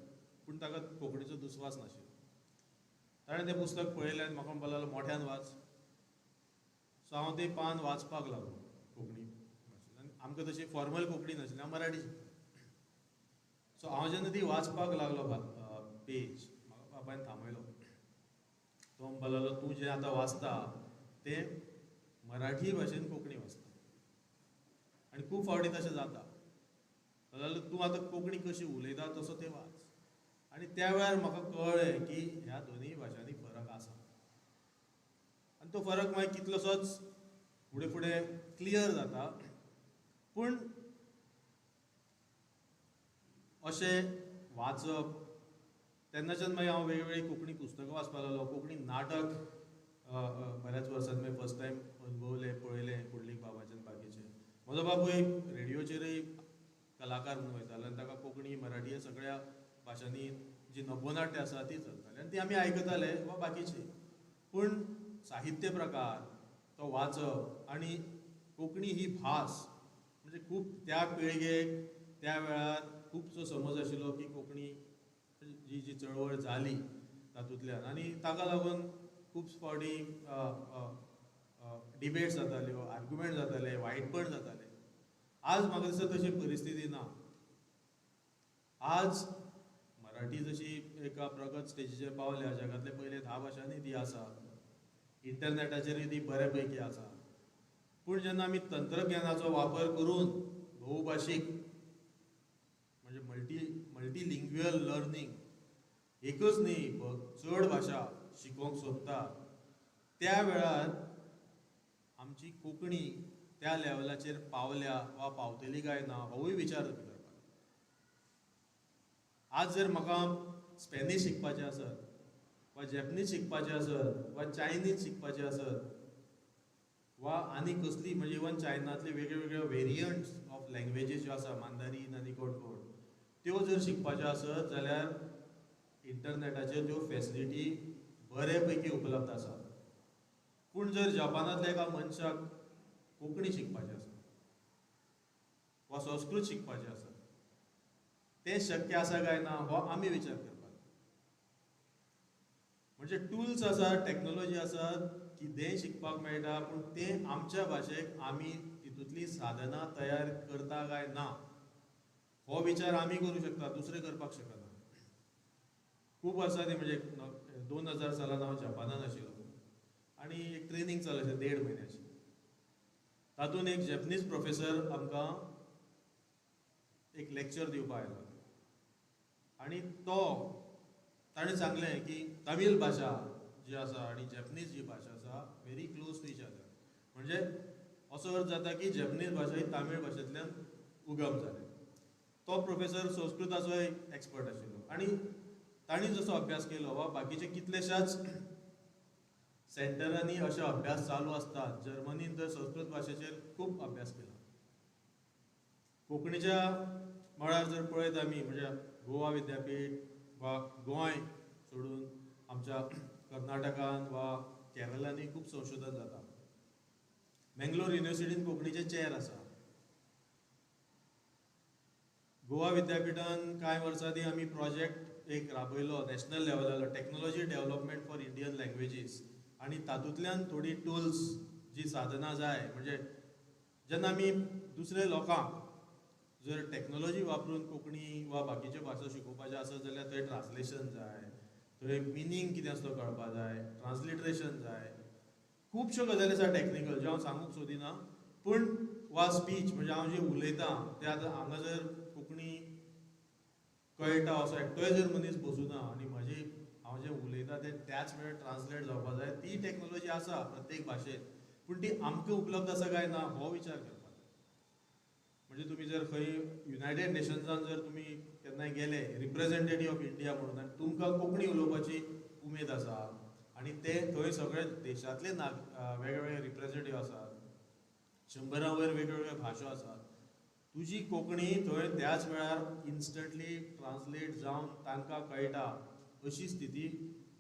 पूण ताका कोंकणीचो दुस्वास नाशिल्लो. ताणें तें पुस्तक पळयलें आनी म्हाका म्हणपाक लागलो मोठ्यान वाच. सो हांव तें पान वाचपाक लागलो कोंकणी भाशेंत. आनी आमकां तशी फॉर्मल कोंकणी नाशिल्ली, हांव मराठी शिकतालो. सो हांव जेन्ना ती वाचपाक लागलो पेज, म्हाका बापायन थांबयलो. तो म्हणपाक लागलो तूं जें आतां वाचता तें मराठी भाशेन कोंकणी वाचता. आनी खूब फावटी तशें जाता. जाल्यार तूं आतां कोंकणी कशी उलयता तसो तें वाच. आनी त्या वेळार म्हाका कळ्ळें की ह्या दोनूय भाशांनी फरक आसा. आनी तो फरक मागीर कितलोसोच फुडें फुडें क्लियर जाता. पूण अशें वाचप, तेन्नाच्यान मागीर हांव वेगवेगळी कोंकणी पुस्तकां वाचपाक लागलो. कोंकणी नाटक बऱ्याच वर्सांनी मागीर फर्स्ट टायम अनुभवलें, पळयलें पुंडलीक बाबाचें आनी बाकीचें. म्हजो बापूय रेडिओचेरय कलाकार म्हणून वयतालो आनी ताका कोंकणी, मराठी ह्या सगळ्या भाशांनी जी नभोनाट्य आसा ती चलताली आनी ती आमी आयकताले वा बाकीची. पूण साहित्य प्रकार तो वाचप आनी कोंकणी ही भास म्हणजे खूब त्या पिळगेक त्या वेळार खुबसो समज आशिल्लो की कोंकणी जी चळवळ जाली तातूंतल्यान. आनी ताका लागून खूब फावटी डिबेट्स जाताल्यो, आर्ग्युमेंट जाताले, वायटपण जाताले. आज म्हाका दिसता तशी परिस्थिती ना. आज मराठी जशी एका प्रगत स्टेजीचेर पावल्या, जगांतले पयले 10 भाशांनी ती आसा, इंटरनॅटाचेरूय ती बऱ्यापैकी आसा. पूण जेन्ना आमी तंत्रज्ञानाचो वापर करून भोवभाशीक म्हणजे मल्टीलिंग्युअल लर्निंग एकच न्ही चड भाशा शिकोवंक सोदता, त्या वेळार आमची कोंकणी त्या लेवलाचेर पावल्या वा पावतली काय ना होवूय विचार करपाक. आज जर म्हाका स्पॅनिश शिकपाचें आसत वा जॅपनीज शिकपाचें आसत वा चायनीज शिकपाचें आसत वा आनी कसली म्हणजे इवन चायनांतले वेगळे वेगळे वेरियंट्स ऑफ लँग्वेजीस ज्यो आसा, मांदारीन आनी कोण कोण, त्यो जर शिकपाच्यो आसत जाल्यार इंटरनेटाचेर त्यो फॅसिलिटी बरे पैकी उपलब्ध आसा. पूण जर जपानांतल्या एका मनशाक कोंकणी शिकपाचें आसा वा संस्कृत शिकपाचें आसा तें शक्य आसा काय ना हो आमी विचार करपाक. म्हणजे टूल्स आसा, टेक्नॉलॉजी आसा, कितेंय शिकपाक मेळटा, पूण तें आमच्या भाशेक आमी तितूंतली साधनां तयार करता काय ना हो विचार आमी करूं शकता, दुसरे करपाक शकना. खूब वर्सांनी म्हणजे 2000 सालान हांव जपानान आशिल्लो आनी एक ट्रेनींग चालू आशिल्ली 1.5 म्हयन्याची. तातूंत एक जॅपनीज प्रोफेसर आमकां एक लेक्चर दिवपाक आयलो आनी ताणें सांगलें की तमीळ भाशा जी आसा आनी जॅपनीज जी भाशा आसा very close to each other. म्हणजे असो अर्थ जाता की जॅपनीज भाशा ही तामीळ भाशेंतल्यान उगम जाली. तो प्रोफेसर संस्कृताचो एक एक्सपर्ट आशिल्लो आनी ताणी जसो अभ्यास केलो वा बाकीचे कितलेशाच सेंटरांनी अशे अभ्यास चालू आसतात. जर्मनीन तर संस्कृत भाशेचेर खूब अभ्यास केला. कोंकणीच्या मळार जर पळयत आमी म्हणजे गोवा विद्यापीठ वा गोंय सोडून आमच्या कर्नाटकान वा केरळांनी खूब संशोधन जाता. मंगलोर युनिवर्सिटीन कोंकणीचे चेर आसा. गोवा विद्यापीठान कांय वर्सांनी आमी प्रोजेक्ट एक राबयलो नॅशनल लेवलार, टेक्नॉलॉजी डेव्हलपमेंट फॉर इंडियन लँग्वेजीस. आनी तातूंतल्यान थोडी टूल्स जी साधनां जाय म्हणजे जेन्ना आमी दुसऱ्या लोकांक जर टेक्नॉलॉजी वापरून कोंकणी वा बाकीच्यो भाशा शिकोवपाच्यो आसत जाल्यार थंय ट्रान्सलेशन जाय, थंय मिनींग कितें आसा तो कळपाक जाय, ट्रान्सलिटरेशन जाय. खुबश्यो गजाली आसा टॅक्निकल ज्यो हांव सांगूंक सोदिना. पूण वा स्पीच म्हणजे हांव जें उलयतां तें आतां हांगा जर कोंकणी कळटा असो एकटोय जर मनीस बसूना आनी हांव जें उलयतां तें त्याच वेळार ट्रान्सलेट जावपाक जाय, ती टॅक्नॉलॉजी आसा प्रत्येक भाशेंत. पूण ती आमकां उपलब्ध आसा काय ना हो विचार करपाक. म्हणजे तुमी जर खंय युनायटेड नेशन्सान जर तुमी केन्नाय गेले रिप्रेझेंटेटिव्ह ऑफ इंडिया म्हणून आनी तुमकां कोंकणी उलोवपाची उमेद आसा आनी ते थंय सगळे देशांतले वेगवेगळे रिप्रेझेंटेटिव्ह आसात, 100 वयर वेगवेगळ्यो भाशो आसात. तुजी कोंकणी थंय त्याच वेळार इन्स्टंटली ट्रान्सलेट जावन तांकां कळटा अशी स्थिती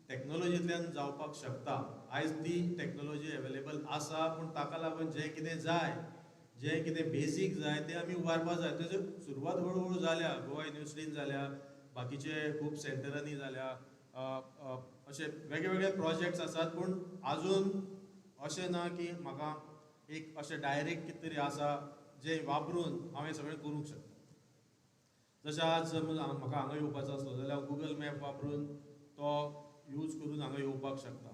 टॅक्नॉलॉजींतल्यान जावपाक शकता. आयज ती टॅक्नॉलॉजी अवेलेबल आसा, पूण ताका लागून जें कितें जाय, जें कितें बेसीक जाय तें आमी उबारपाक जाय. तेजो सुरवात हळू जाल्या. गोवा युनिवर्सिटीन जाल्या, बाकीचे खूब सेंटरांनी जाल्या. अशे वेगवेगळे प्रोजेक्ट्स आसात, पूण आजून अशें ना की म्हाका एक अशें डायरेक्ट कितें तरी आसा जें वापरून हांव हें सगळें करूंक शकता. जशें आज समज म्हाका हांगा येवपाचो आसलो जाल्यार हांव गुगल मॅप वापरून तो यूज करून हांगा येवपाक शकता.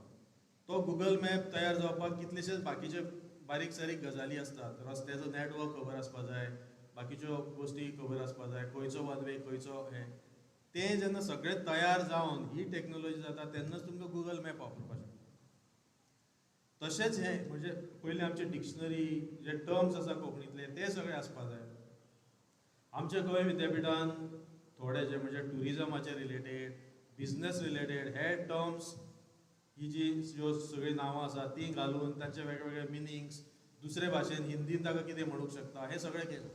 तो गुगल मॅप तयार जावपाक कितलेशेच बाकीचे बारीक सारीक गजाली असतात. रस्त्याचो नेटवर्क खबर आसपाक जाय, बाकीच्यो गोश्टी खबर आसपाक जाय, खंयचो वन वे, खंयचो हें. तें जेन्ना सगळें तयार जावन ही टॅक्नॉलॉजी जाता तेन्नाच तुमकां गुगल मॅप वापरपाक शकता. तशेंच हें म्हणजे पयलीं आमचे डिक्शनरी जे टर्म्स आसा कोंकणीतले ते सगळे आसपाक जाय. आमच्या गोंय विद्यापीठान थोडे जे म्हणजे टुरिजमाचे रिलेटेड, बिझनस रिलेटेड हे टर्म्स ही ज्यो सगळीं नांवां आसात ती घालून तांचे वेगवेगळे मिनिंग्स दुसरे भाशेन हिंदीन ताका कितें म्हणूंक शकता हें सगळें केलें.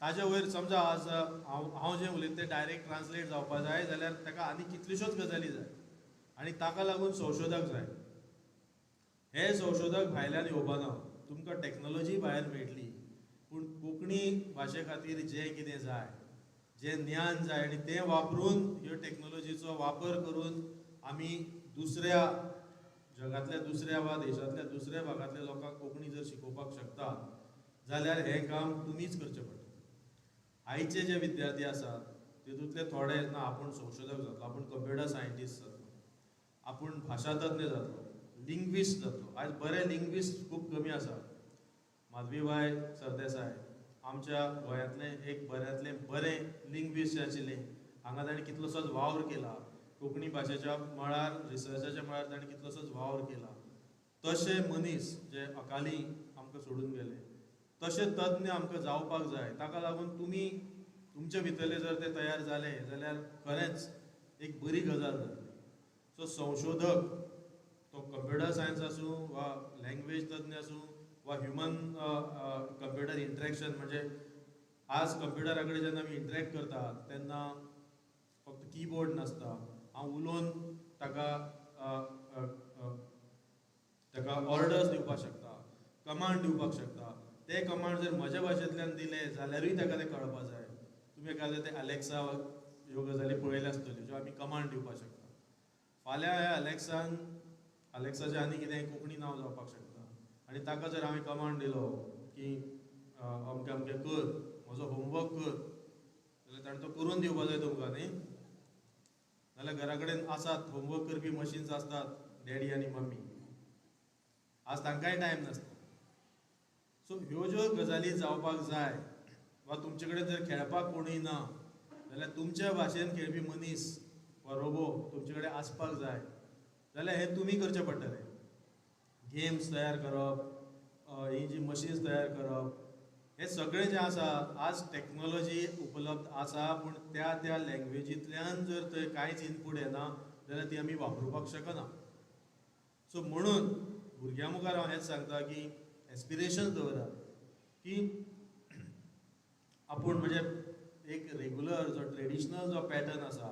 ताज्या वयर समजा आज हांव जें उलयता तें डायरेक्ट ट्रान्सलेट जावपाक जाय जाल्यार ताका आनी कितल्योश्योच गजाली जाय आनी ताका लागून संशोधक जाय. हे संशोधक भायल्यान येवपाना. तुमकां टॅक्नॉलॉजी भायर मेळटली, पूण कोंकणी भाशे खातीर जें कितें जाय, जें ज्ञान जाय आनी तें वापरून ह्यो टॅक्नॉलॉजीचो वापर करून आमी दुसऱ्या जगांतल्या दुसऱ्या वा देशांतल्या दुसऱ्या भागांतल्या लोकांक कोंकणी जर शिकोवपाक शकता जाल्यार हें काम तुमीच करचें पडटा. आयचे जे विद्यार्थी आसात तितूंतले थोडे ना आपूण संशोधक जातलो, आपूण कंप्युटर सायंटिस्ट जातलो, आपूण भाशा तज्ञ जातलो, लिंग्विस्ट जातलो. आयज बरे लिंग्विस्ट खूब कमी आसा. माधवीबाई सरदेसाय आमच्या गोंयांतले एक बऱ्यांतले बरें लिंग्विस्ट आशिल्ले. हांगा ताणें कितलोसोच वावर केला. कोंकणी भाशेच्या मळार रिसर्चाच्या मळार ताणें कितलोसोच वावर केला. तशे मनीस जे अकाली आमकां सोडून गेले तशे तज्ञ आमकां जावपाक जाय. ताका लागून तुमी तुमचे भितरले जर ते तयार जाले जाल्यार खरेंच एक बरी गजाल जातली. सो संशोधक तो कंप्युटर सायन्स आसूं वा लँग्वेज तज्ञ आसूं वा ह्युमन कंप्युटर इंटरेक्शन म्हणजे आज कंप्युटरा कडेन जेन्ना आमी इंटरॅक्ट करतात तेन्ना फक्त कीबोर्ड नासता, हांव उलोवन ताका ऑर्डर्स दिवपाक शकता, कमांड दिवपाक शकता. ते कमांड जर म्हज्या भाशेंतल्यान दिले जाल्यारूय ताका ते कळपाक जाय. तुमी एखादे ते अलेक्सा ह्यो गजाली पळयले आसतल्यो ज्यो आमी कमांड दिवपाक शकता. फाल्यां ह्या अलेक्साचें आनी कितें कोंकणी नांव जावपाक शकता आनी ताका जर हांवें कमांड दिलो की अमकें अमकें कर, म्हजो होमवर्क कर, जाल्यार ताणें तो करून दिवपाक जाय तुमकां न्ही. नाल्यार घरा कडेन आसात होमवर्क करपी मशीन्स आसतात, डॅडी आनी मम्मी, आज तांकांय टायम नासता. सो ह्यो ज्यो गजाली जावपाक जाय, वा तुमचे कडेन जर खेळपाक कोणूय ना जाल्यार तुमच्या भाशेन खेळपी मनीस वा रोबो तुमचे कडेन आसपाक जाय, जाल्यार हें तुमी करचें पडटलें. गेम्स तयार करप, ही जी मशीन्स तयार करप, हें सगळें जें आसा आज टॅक्नॉलॉजी उपलब्ध आसा, पूण त्या त्या लँग्वेजींतल्यान जर थंय कांयच इनपूट येना जाल्यार ती आमी वापरपाक शकना. सो म्हणून भुरग्यां मुखार हांव हेंच सांगता की एस्पिरेशन्स दवरात की आपूण म्हणजे एक रेगुलर जो ट्रेडिशनल जो पॅटर्न आसा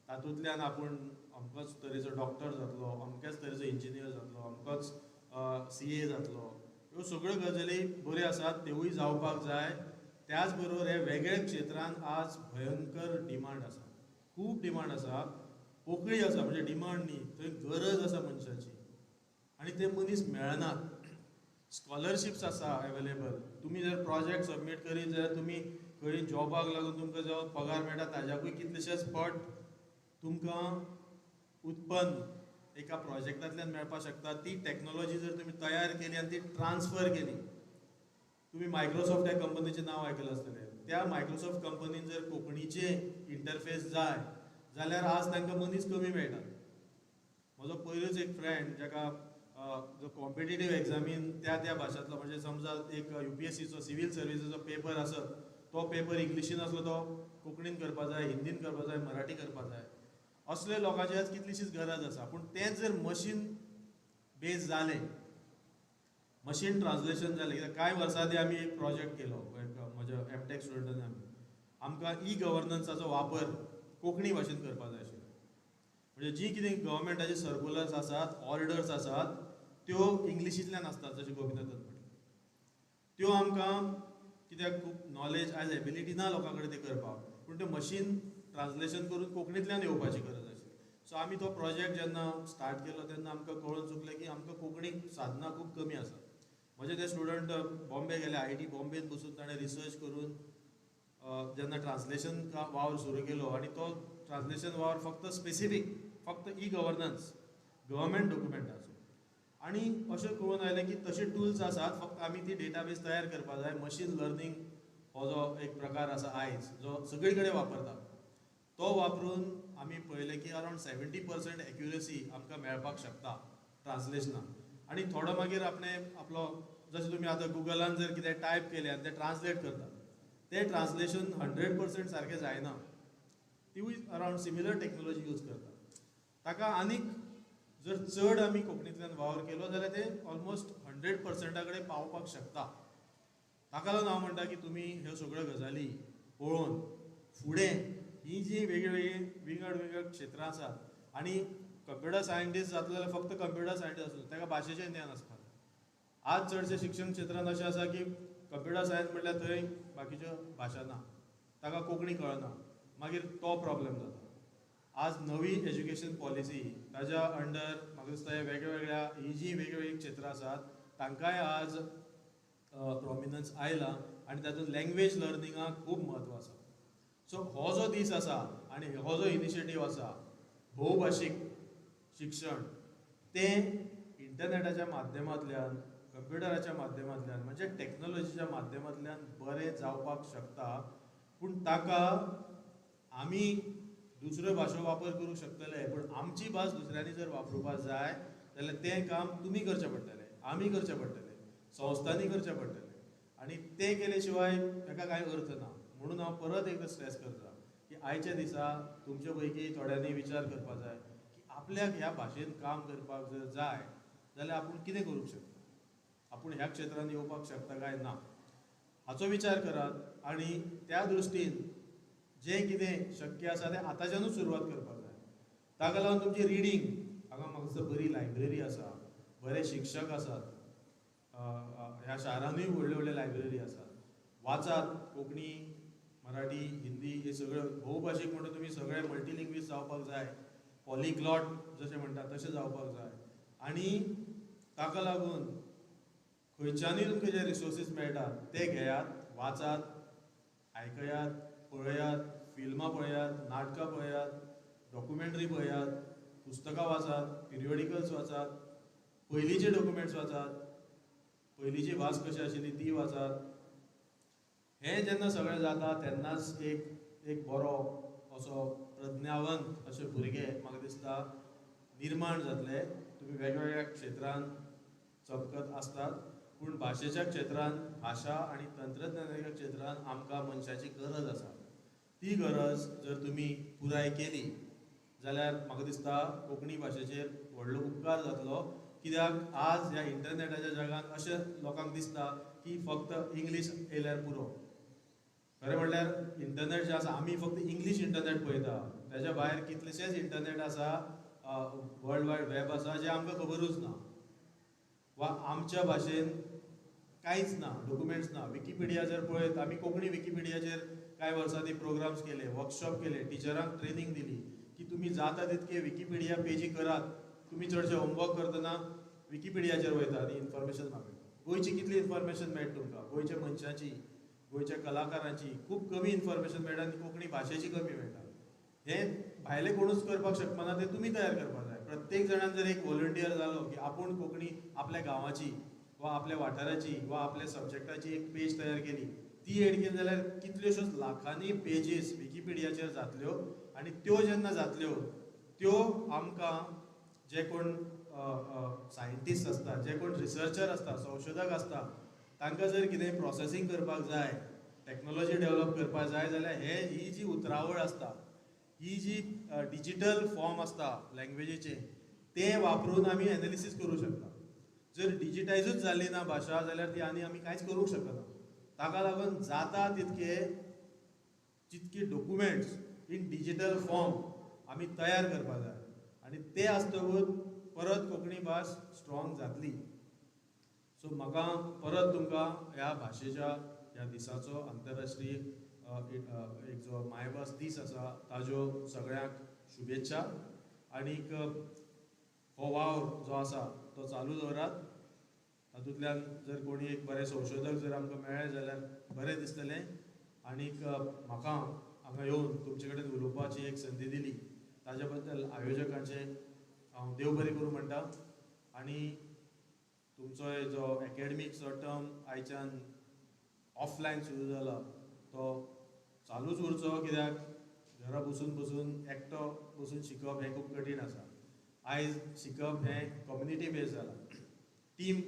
तातूंतल्यान आपूण अमकोच तरेचो डॉक्टर जातलो, अमकेच तरेचो इंजिनियर जातलो, अमकोच CA जातलो, ह्यो सगळ्यो गजाली बऱ्यो आसात, त्योवूय जावपाक जाय. त्याच बरोबर हे वेगळे क्षेत्रांत आज भयंकर डिमांड आसा, खूब डिमांड आसा, पोकळी आसा, म्हणजे डिमांड न्ही, थंय गरज आसा मनशाची आनी ते मनीस मेळनात. स्कॉलरशिप्स आसा एवेलेबल, तुमी जर प्रोजेक्ट सबमीट करीत जाल्यार तुमी खंय जॉबाक लागून तुमकां जो पगार मेळटा ताज्याकूय कितलेशेच पट तुमकां उत्पन्न एका प्रोजेक्टांतल्यान मेळपाक शकता. ती टॅक्नॉलॉजी जर तुमी तयार केली आनी ती ट्रान्सफर केली, तुमी मायक्रोसॉफ्ट ह्या कंपनीचें नांव आयकलां आसतलें, त्या मायक्रोसॉफ्ट कंपनीन जर कोंकणीचे इंटरफेस जाय जाल्यार आज तांकां मनीस कमी मेळटात. म्हजो पयलूच एक फ्रेंड जाका जो कॉम्पिटेटीव एग्जामीन त्या त्या भाशांतलो, म्हणजे समजा एक UPSCचो सिवील सर्विसीचो पेपर आसत, तो पेपर इंग्लिशीन आसलो तो कोंकणीन करपाक जाय, हिंदीन करपाक जाय, मराठी करपाक जाय, असले लोकांची आज कितलीशीच गरज आसा. पूण तें जर मशीन बेज जालें, मशीन ट्रान्सलेशन जालें, कित्याक कांय वर्सां आदीं आमी एक प्रोजेक्ट केलो म्हज्या MTech स्टुडंटांनी, आमकां गव्हर्नन्साचो वापर कोंकणी भाशेन करपाक जाय आशिल्लो. म्हणजे जी कितें गव्हर्मेंटाचे सर्क्युलर्स आसात, ऑर्डर्स आसात, त्यो इंग्लिशींतल्यान आसतात, जशें गोपीनाथन म्हटलें. त्यो आमकां, कित्याक खूब नॉलेज आयज एबिलिटी ना लोकां कडेन ते करपाक, पूण तें मशीन ट्रान्सलेशन करून कोंकणींतल्यान येवपाची गरज आशिल्ली. सो आमी तो प्रोजेक्ट जेन्ना स्टार्ट केलो तेन्ना आमकां कळून चुकलें की आमकां कोंकणीक साधनां खूब कमी आसात. म्हजे ते स्टुडंट बॉम्बे गेले, IIT बॉम्बेन बसून ताणें रिसर्च करून जेन्ना ट्रान्सलेशन वावर सुरू केलो, आनी तो ट्रान्सलेशन वावर फक्त स्पेसिफीक, फक्त गव्हर्नन्स, गव्हर्मेंट डॉक्युमेंटाचो. आनी अशें कळून आयलें की तशे टूल्स आसात, फक्त आमी ती डेटाबेस तयार करपाक जाय. मशीन लर्निंग हो जो एक प्रकार आसा आयज, जो सगळे कडेन वापरतात, तो वापरून आमी पळयलें की अरावंड 70% एक्युरसी आमकां मेळपाक शकता ट्रान्सलेशनाक. आनी थोडो मागीर आपलो जशें तुमी आतां गुगलान जर कितें टायप केलें आनी तें ट्रान्सलेट करतात, तें ट्रान्सलेशन 100% सारकें जायना. तिवूय अरावंड सिमिलर टॅक्नॉलॉजी यूज करतात. ताका आनीक जर चड आमी कोंकणींतल्यान वावर केलो जाल्यार तें ऑलमोस्ट 100% कडेन पावपाक शकता. ताका लागून हांव म्हणटा की तुमी ह्यो सगळ्यो गजाली पळोवन फुडें ही जी वेगळीवेगळी विंगड क्षेत्रां आसात, आनी कंप्युटर सायंटिस्ट जातलो जाल्यार फक्त कंप्युटर सायंटिस्ट आसूं, ताका भाशेचें ज्ञान आसपाक जाय. आज चडशे शिक्षण क्षेत्रांत अशें आसा की कंप्युटर सायन्स म्हटल्यार थंय बाकीच्यो भाशा ना, ताका कोंकणी कळना, मागीर तो प्रॉब्लेम जाता. आज नवी एज्युकेशन पॉलिसी, ताज्या अंडर म्हाका दिसता वेगळ्या ही जी वेगळीवेगळी क्षेत्रां आसात तांकांय आज प्रॉमिनन्स आयला, आनी तातूंत लँग्वेज लर्निंगाक खूब म्हत्व आसा. सो हो जो दीस आसा आनी हो जो इनिशिएटीव आसा भोवभाशीक शिक्षण, तें इंटरनेटाच्या माध्यमांतल्यान, कंप्युटराच्या माध्यमांतल्यान, म्हणजे टॅक्नॉलॉजीच्या माध्यमांतल्यान बरें जावपाक शकता. पूण ताका आमी दुसऱ्यो भासो वापर करूंक शकतले, पूण आमची भास दुसऱ्यांनी जर वापरपाक जाय जाल्यार तें काम तुमी करचें पडटलें, आमी करचें पडटलें, संस्थांनी करचें पडटलें. आनी तें केले शिवाय ताका कांय अर्थ ना. म्हणून हांव परत एकदां स्ट्रेस करता की आयच्या दिसा तुमचे पैकी थोड्यांनी विचार करपाक जाय की आपल्याक ह्या भाशेन काम करपाक जर जाय जाल्यार आपूण कितें करूंक शकता, आपूण ह्या क्षेत्रांत येवपाक शकता काय ना. हाचो विचार करात आनी त्या दृश्टीन जें कितें शक्य आसा तें आतांच्यानूच सुरवात करपाक जाय. ताका लागून तुमची रिडींग हांगा म्हाका दिसता बरी लायब्ररी आसा, बरे शिक्षक आसात, ह्या शारांनूय व्हडल्यो व्हडल्यो लायब्ररी आसात. वाचात, कोंकणी, मराठी, हिंदी हे सगळ्यो भोवभाशीक म्हणटा तुमी सगळे मल्टीलिंग्वीज जावपाक जाय, पॉलिग्लॉट जशें म्हणटा तशें जावपाक जाय. आनी ताका लागून खंयच्यानूय तुमकां जे रिसोर्सीस मेळटात ते घेयात, वाचात, आयकयात, पळयात, फिल्मां पळयात, नाटकां पळयात, डॉक्युमेंटरी पळयात, पुस्तकां वाचात, पिरियोडिकल्स वाचात, पयलींचे डॉक्युमेंट्स वाचात, पयलींची भास कशी आशिल्ली ती वाचात. हें जेन्ना सगळें जाता तेन्नाच एक बरो असो प्रज्ञावंत अशे भुरगे म्हाका दिसता निर्माण जातले. तुमी वेगवेगळ्या क्षेत्रांत चमकत आसतात, पूण भाशेच्या क्षेत्रांत, भाशा आनी तंत्रज्ञानाच्या क्षेत्रांत आमकां मनशाची गरज आसा. ती गरज जर तुमी पुराय केली जाल्यार म्हाका दिसता कोंकणी भाशेचेर व्हडलो उपकार जातलो. कित्याक आज ह्या इंटरनेटाच्या जगांत अशें लोकांक दिसता की फक्त इंग्लीश येयल्यार पुरो. खरें म्हणल्यार इंटरनेट जें आसा आमी फक्त इंग्लीश इंटरनेट पळयता, तेज्या भायर कितलेशेच इंटरनेट आसा, वर्ल्ड वायड वेब आसा जे आमकां खबरूच ना, वा आमच्या भाशेन कांयच ना, डॉक्युमेंट्स ना. विकिपिडिया जर पळयत, आमी कोंकणी विकिपिडियाचेर कांय वर्सांनी प्रोग्राम्स केले, वर्कशॉप केले, टिचरांक ट्रेनींग दिली की तुमी जाता तितके विकिपिडिया पेजी करात. तुमी चडशे होमवर्क करतना विकिपिडियाचेर वयता आनी इन्फॉर्मेशन मागयता. गोंयची कितली इन्फॉर्मेशन मेळटा तुमकां, गोंयच्या मनशाची, गोंयच्या कलाकारांची खूब कमी इन्फॉर्मेशन मेळटा आनी कोंकणी भाशेची कमी मेळटा. हें भायले कोणूच करपाक शकना, तें तुमी तयार करपाक जाय. प्रत्येक जाणान जर एक व्हॉलंटियर जालो की आपूण कोंकणी आपल्या गांवाची वा आपल्या वाठाराची वा आपल्या सब्जेक्टाची एक पेज तयार केली, ती एड केली जाल्यार कितल्योश्योच लाखांनी पेजीस विकिपिडियाचेर जातल्यो. आनी त्यो जेन्ना जातल्यो त्यो आमकां जे कोण सायंटिस्ट आसता, जे कोण रिसर्चर आसता, संशोधक आसता, तांकां जर कितें प्रोसेसींग करपाक जाय, टॅक्नोलॉजी डेवलप करपाक जाय जाल्यार ही जी उतरावळ आसता, ही जी डिजिटल फॉर्म आसता लँग्वेजीचे, ते वापरून आमी एनालिसीस करूं शकता. जर डिजिटायजूच जाल्ली ना भाशा जाल्यार ती आमी कांयच करूंक शकना. ताका लागून जाता जितके डॉक्युमेंट्स इन डिजिटल फॉर्म आमी तयार करपाक जाय आनी ते आसतकूच परत कोंकणी भास स्ट्रॉंग जातली. सो म्हाका परत तुमकां ह्या भाशेच्या ह्या दिसाचो आंतरराष्ट्रीय एक जो मायभास दीस आसा ताज्यो सगळ्यांक शुभेच्छा. आनीक हो वावर जो आसा तो चालू दवरात. तातूंतल्यान जर कोणी एक बरे संशोधक जर आमकां मेळ्ळे जाल्यार बरें दिसतलें. आनीक म्हाका हांगा येवन तुमचे कडेन उलोवपाची एक संदी दिली ताज्या बद्दल आयोजकांचे हांव देव बरें करूं म्हणटा. आनी तुमचो जो एकेडमीक टर्म आयच्यान ऑफलायन सुरू जाला तो चालूच उरचो, कित्याक घरा बसून एकटो बसून शिकप हें खूब कठीण आसा. आयज शिकप हें कम्युनिटी बेज जाला, टीम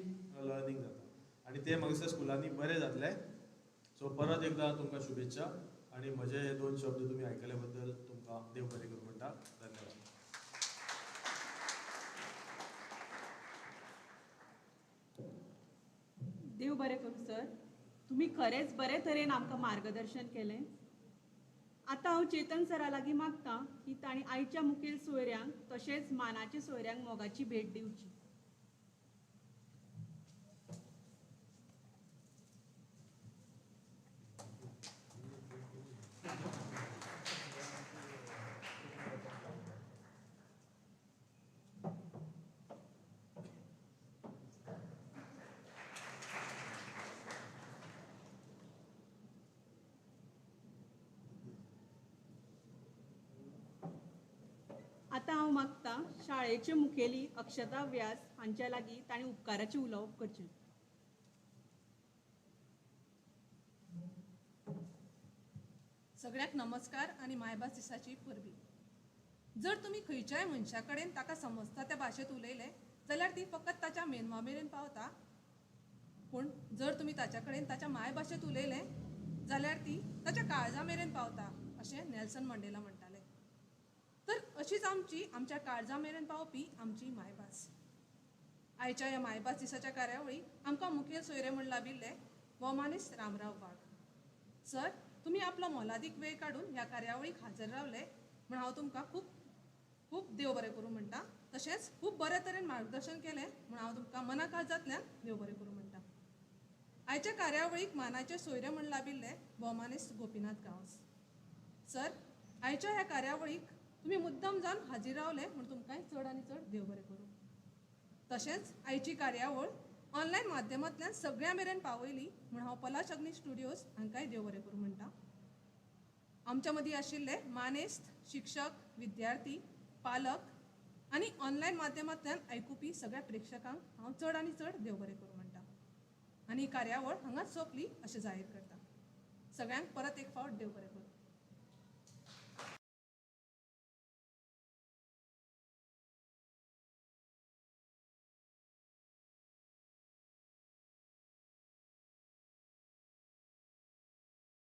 लर्निंग जाता आनी तें म्हाका दिसता स्कुलांनी बरें जातलें. सो परत एकदां तुमकां शुभेच्छा आनी म्हजे हे 2 शब्द तुमी आयकल्या बद्दल तुमकां देव बरें करूं म्हणटा. धन्यवाद. देव बरें करूं सर. तुम्ही खरेंच बरे तरेन आमकां मार्गदर्शन केलें. आतां हांव चेतन सरा लागीं मागतां की तांणी आयच्या मुखेल सोयऱ्यांक तशेंच मानाच्या सोयऱ्यांक मोगाची भेट दिवची. आतां हांव मागतां शाळेचे मुखेली अक्षता व्यास हांच्या लागीं तांणी उपकाराचें उलोवप करचें. सगळ्यांक नमस्कार आनी मायभास दिसाची परबी. जर तुमी खंयच्याय मनशा कडेन ताका समजता त्या भाशेंत उलयलें जाल्यार ती फकत ताच्या मेंदवा मेरेन पावता. पूण जर तुमी ताच्या कडेन ताच्या मायभाशेंत उलयलें जाल्यार ती ताच्या काळजा मेरेन पावता, अशें नेल्सन मंडेला म्हणटाले. तर अशीच आमच्या काळजा मेरेन पावपी आमची मायभास. आयच्या ह्या मायभास दिसाच्या कार्यावळी आमकां मुखेल सोयरे म्हूण लाभिल्ले भौमानीस रामराव वाघ. सर, तुम्ही आपलो मोलादीक वेळ काढून ह्या कार्यावळीक हजर रावले म्हण हांव तुमकां खूप खूप देव बरें करूं म्हणटा. तशेंच खूप बरे तरेन मार्गदर्शन केलें म्हण हांव तुमकां मना काळजांतल्यान देव बरें करूं म्हणटा. आयच्या कार्यावळीक मानाचे सोयरे म्हण लाभिल्ले भौमानीस गोपीनाथ गांवस. सर, आयच्या ह्या कार्यावळीक तुम्ही मुद्दम जावन हाजीर रावले म्हण तुमकांय चड आनी चड देव बरें करूं. तशेंच आयची कार्यावळ ऑनलायन माध्यमांतल्यान सगळ्या मेरेन पावयली म्हण हांव पलाश अग्नी स्टुडियोज हांकांय देव बरें करूं म्हणटा. आमच्या मदीं आशिल्ले मानेस्त, शिक्षक, विद्यार्थी, पालक आनी ऑनलायन माध्यमांतल्यान आयकुपी सगळ्या प्रेक्षकांक हांव चड आनी चड देव बरें करूं म्हणटा. आनी ही कार्यावळ हांगाच सोंपली अशें जाहीर करता. सगळ्यांक परत एक फावट देव बरें करूं.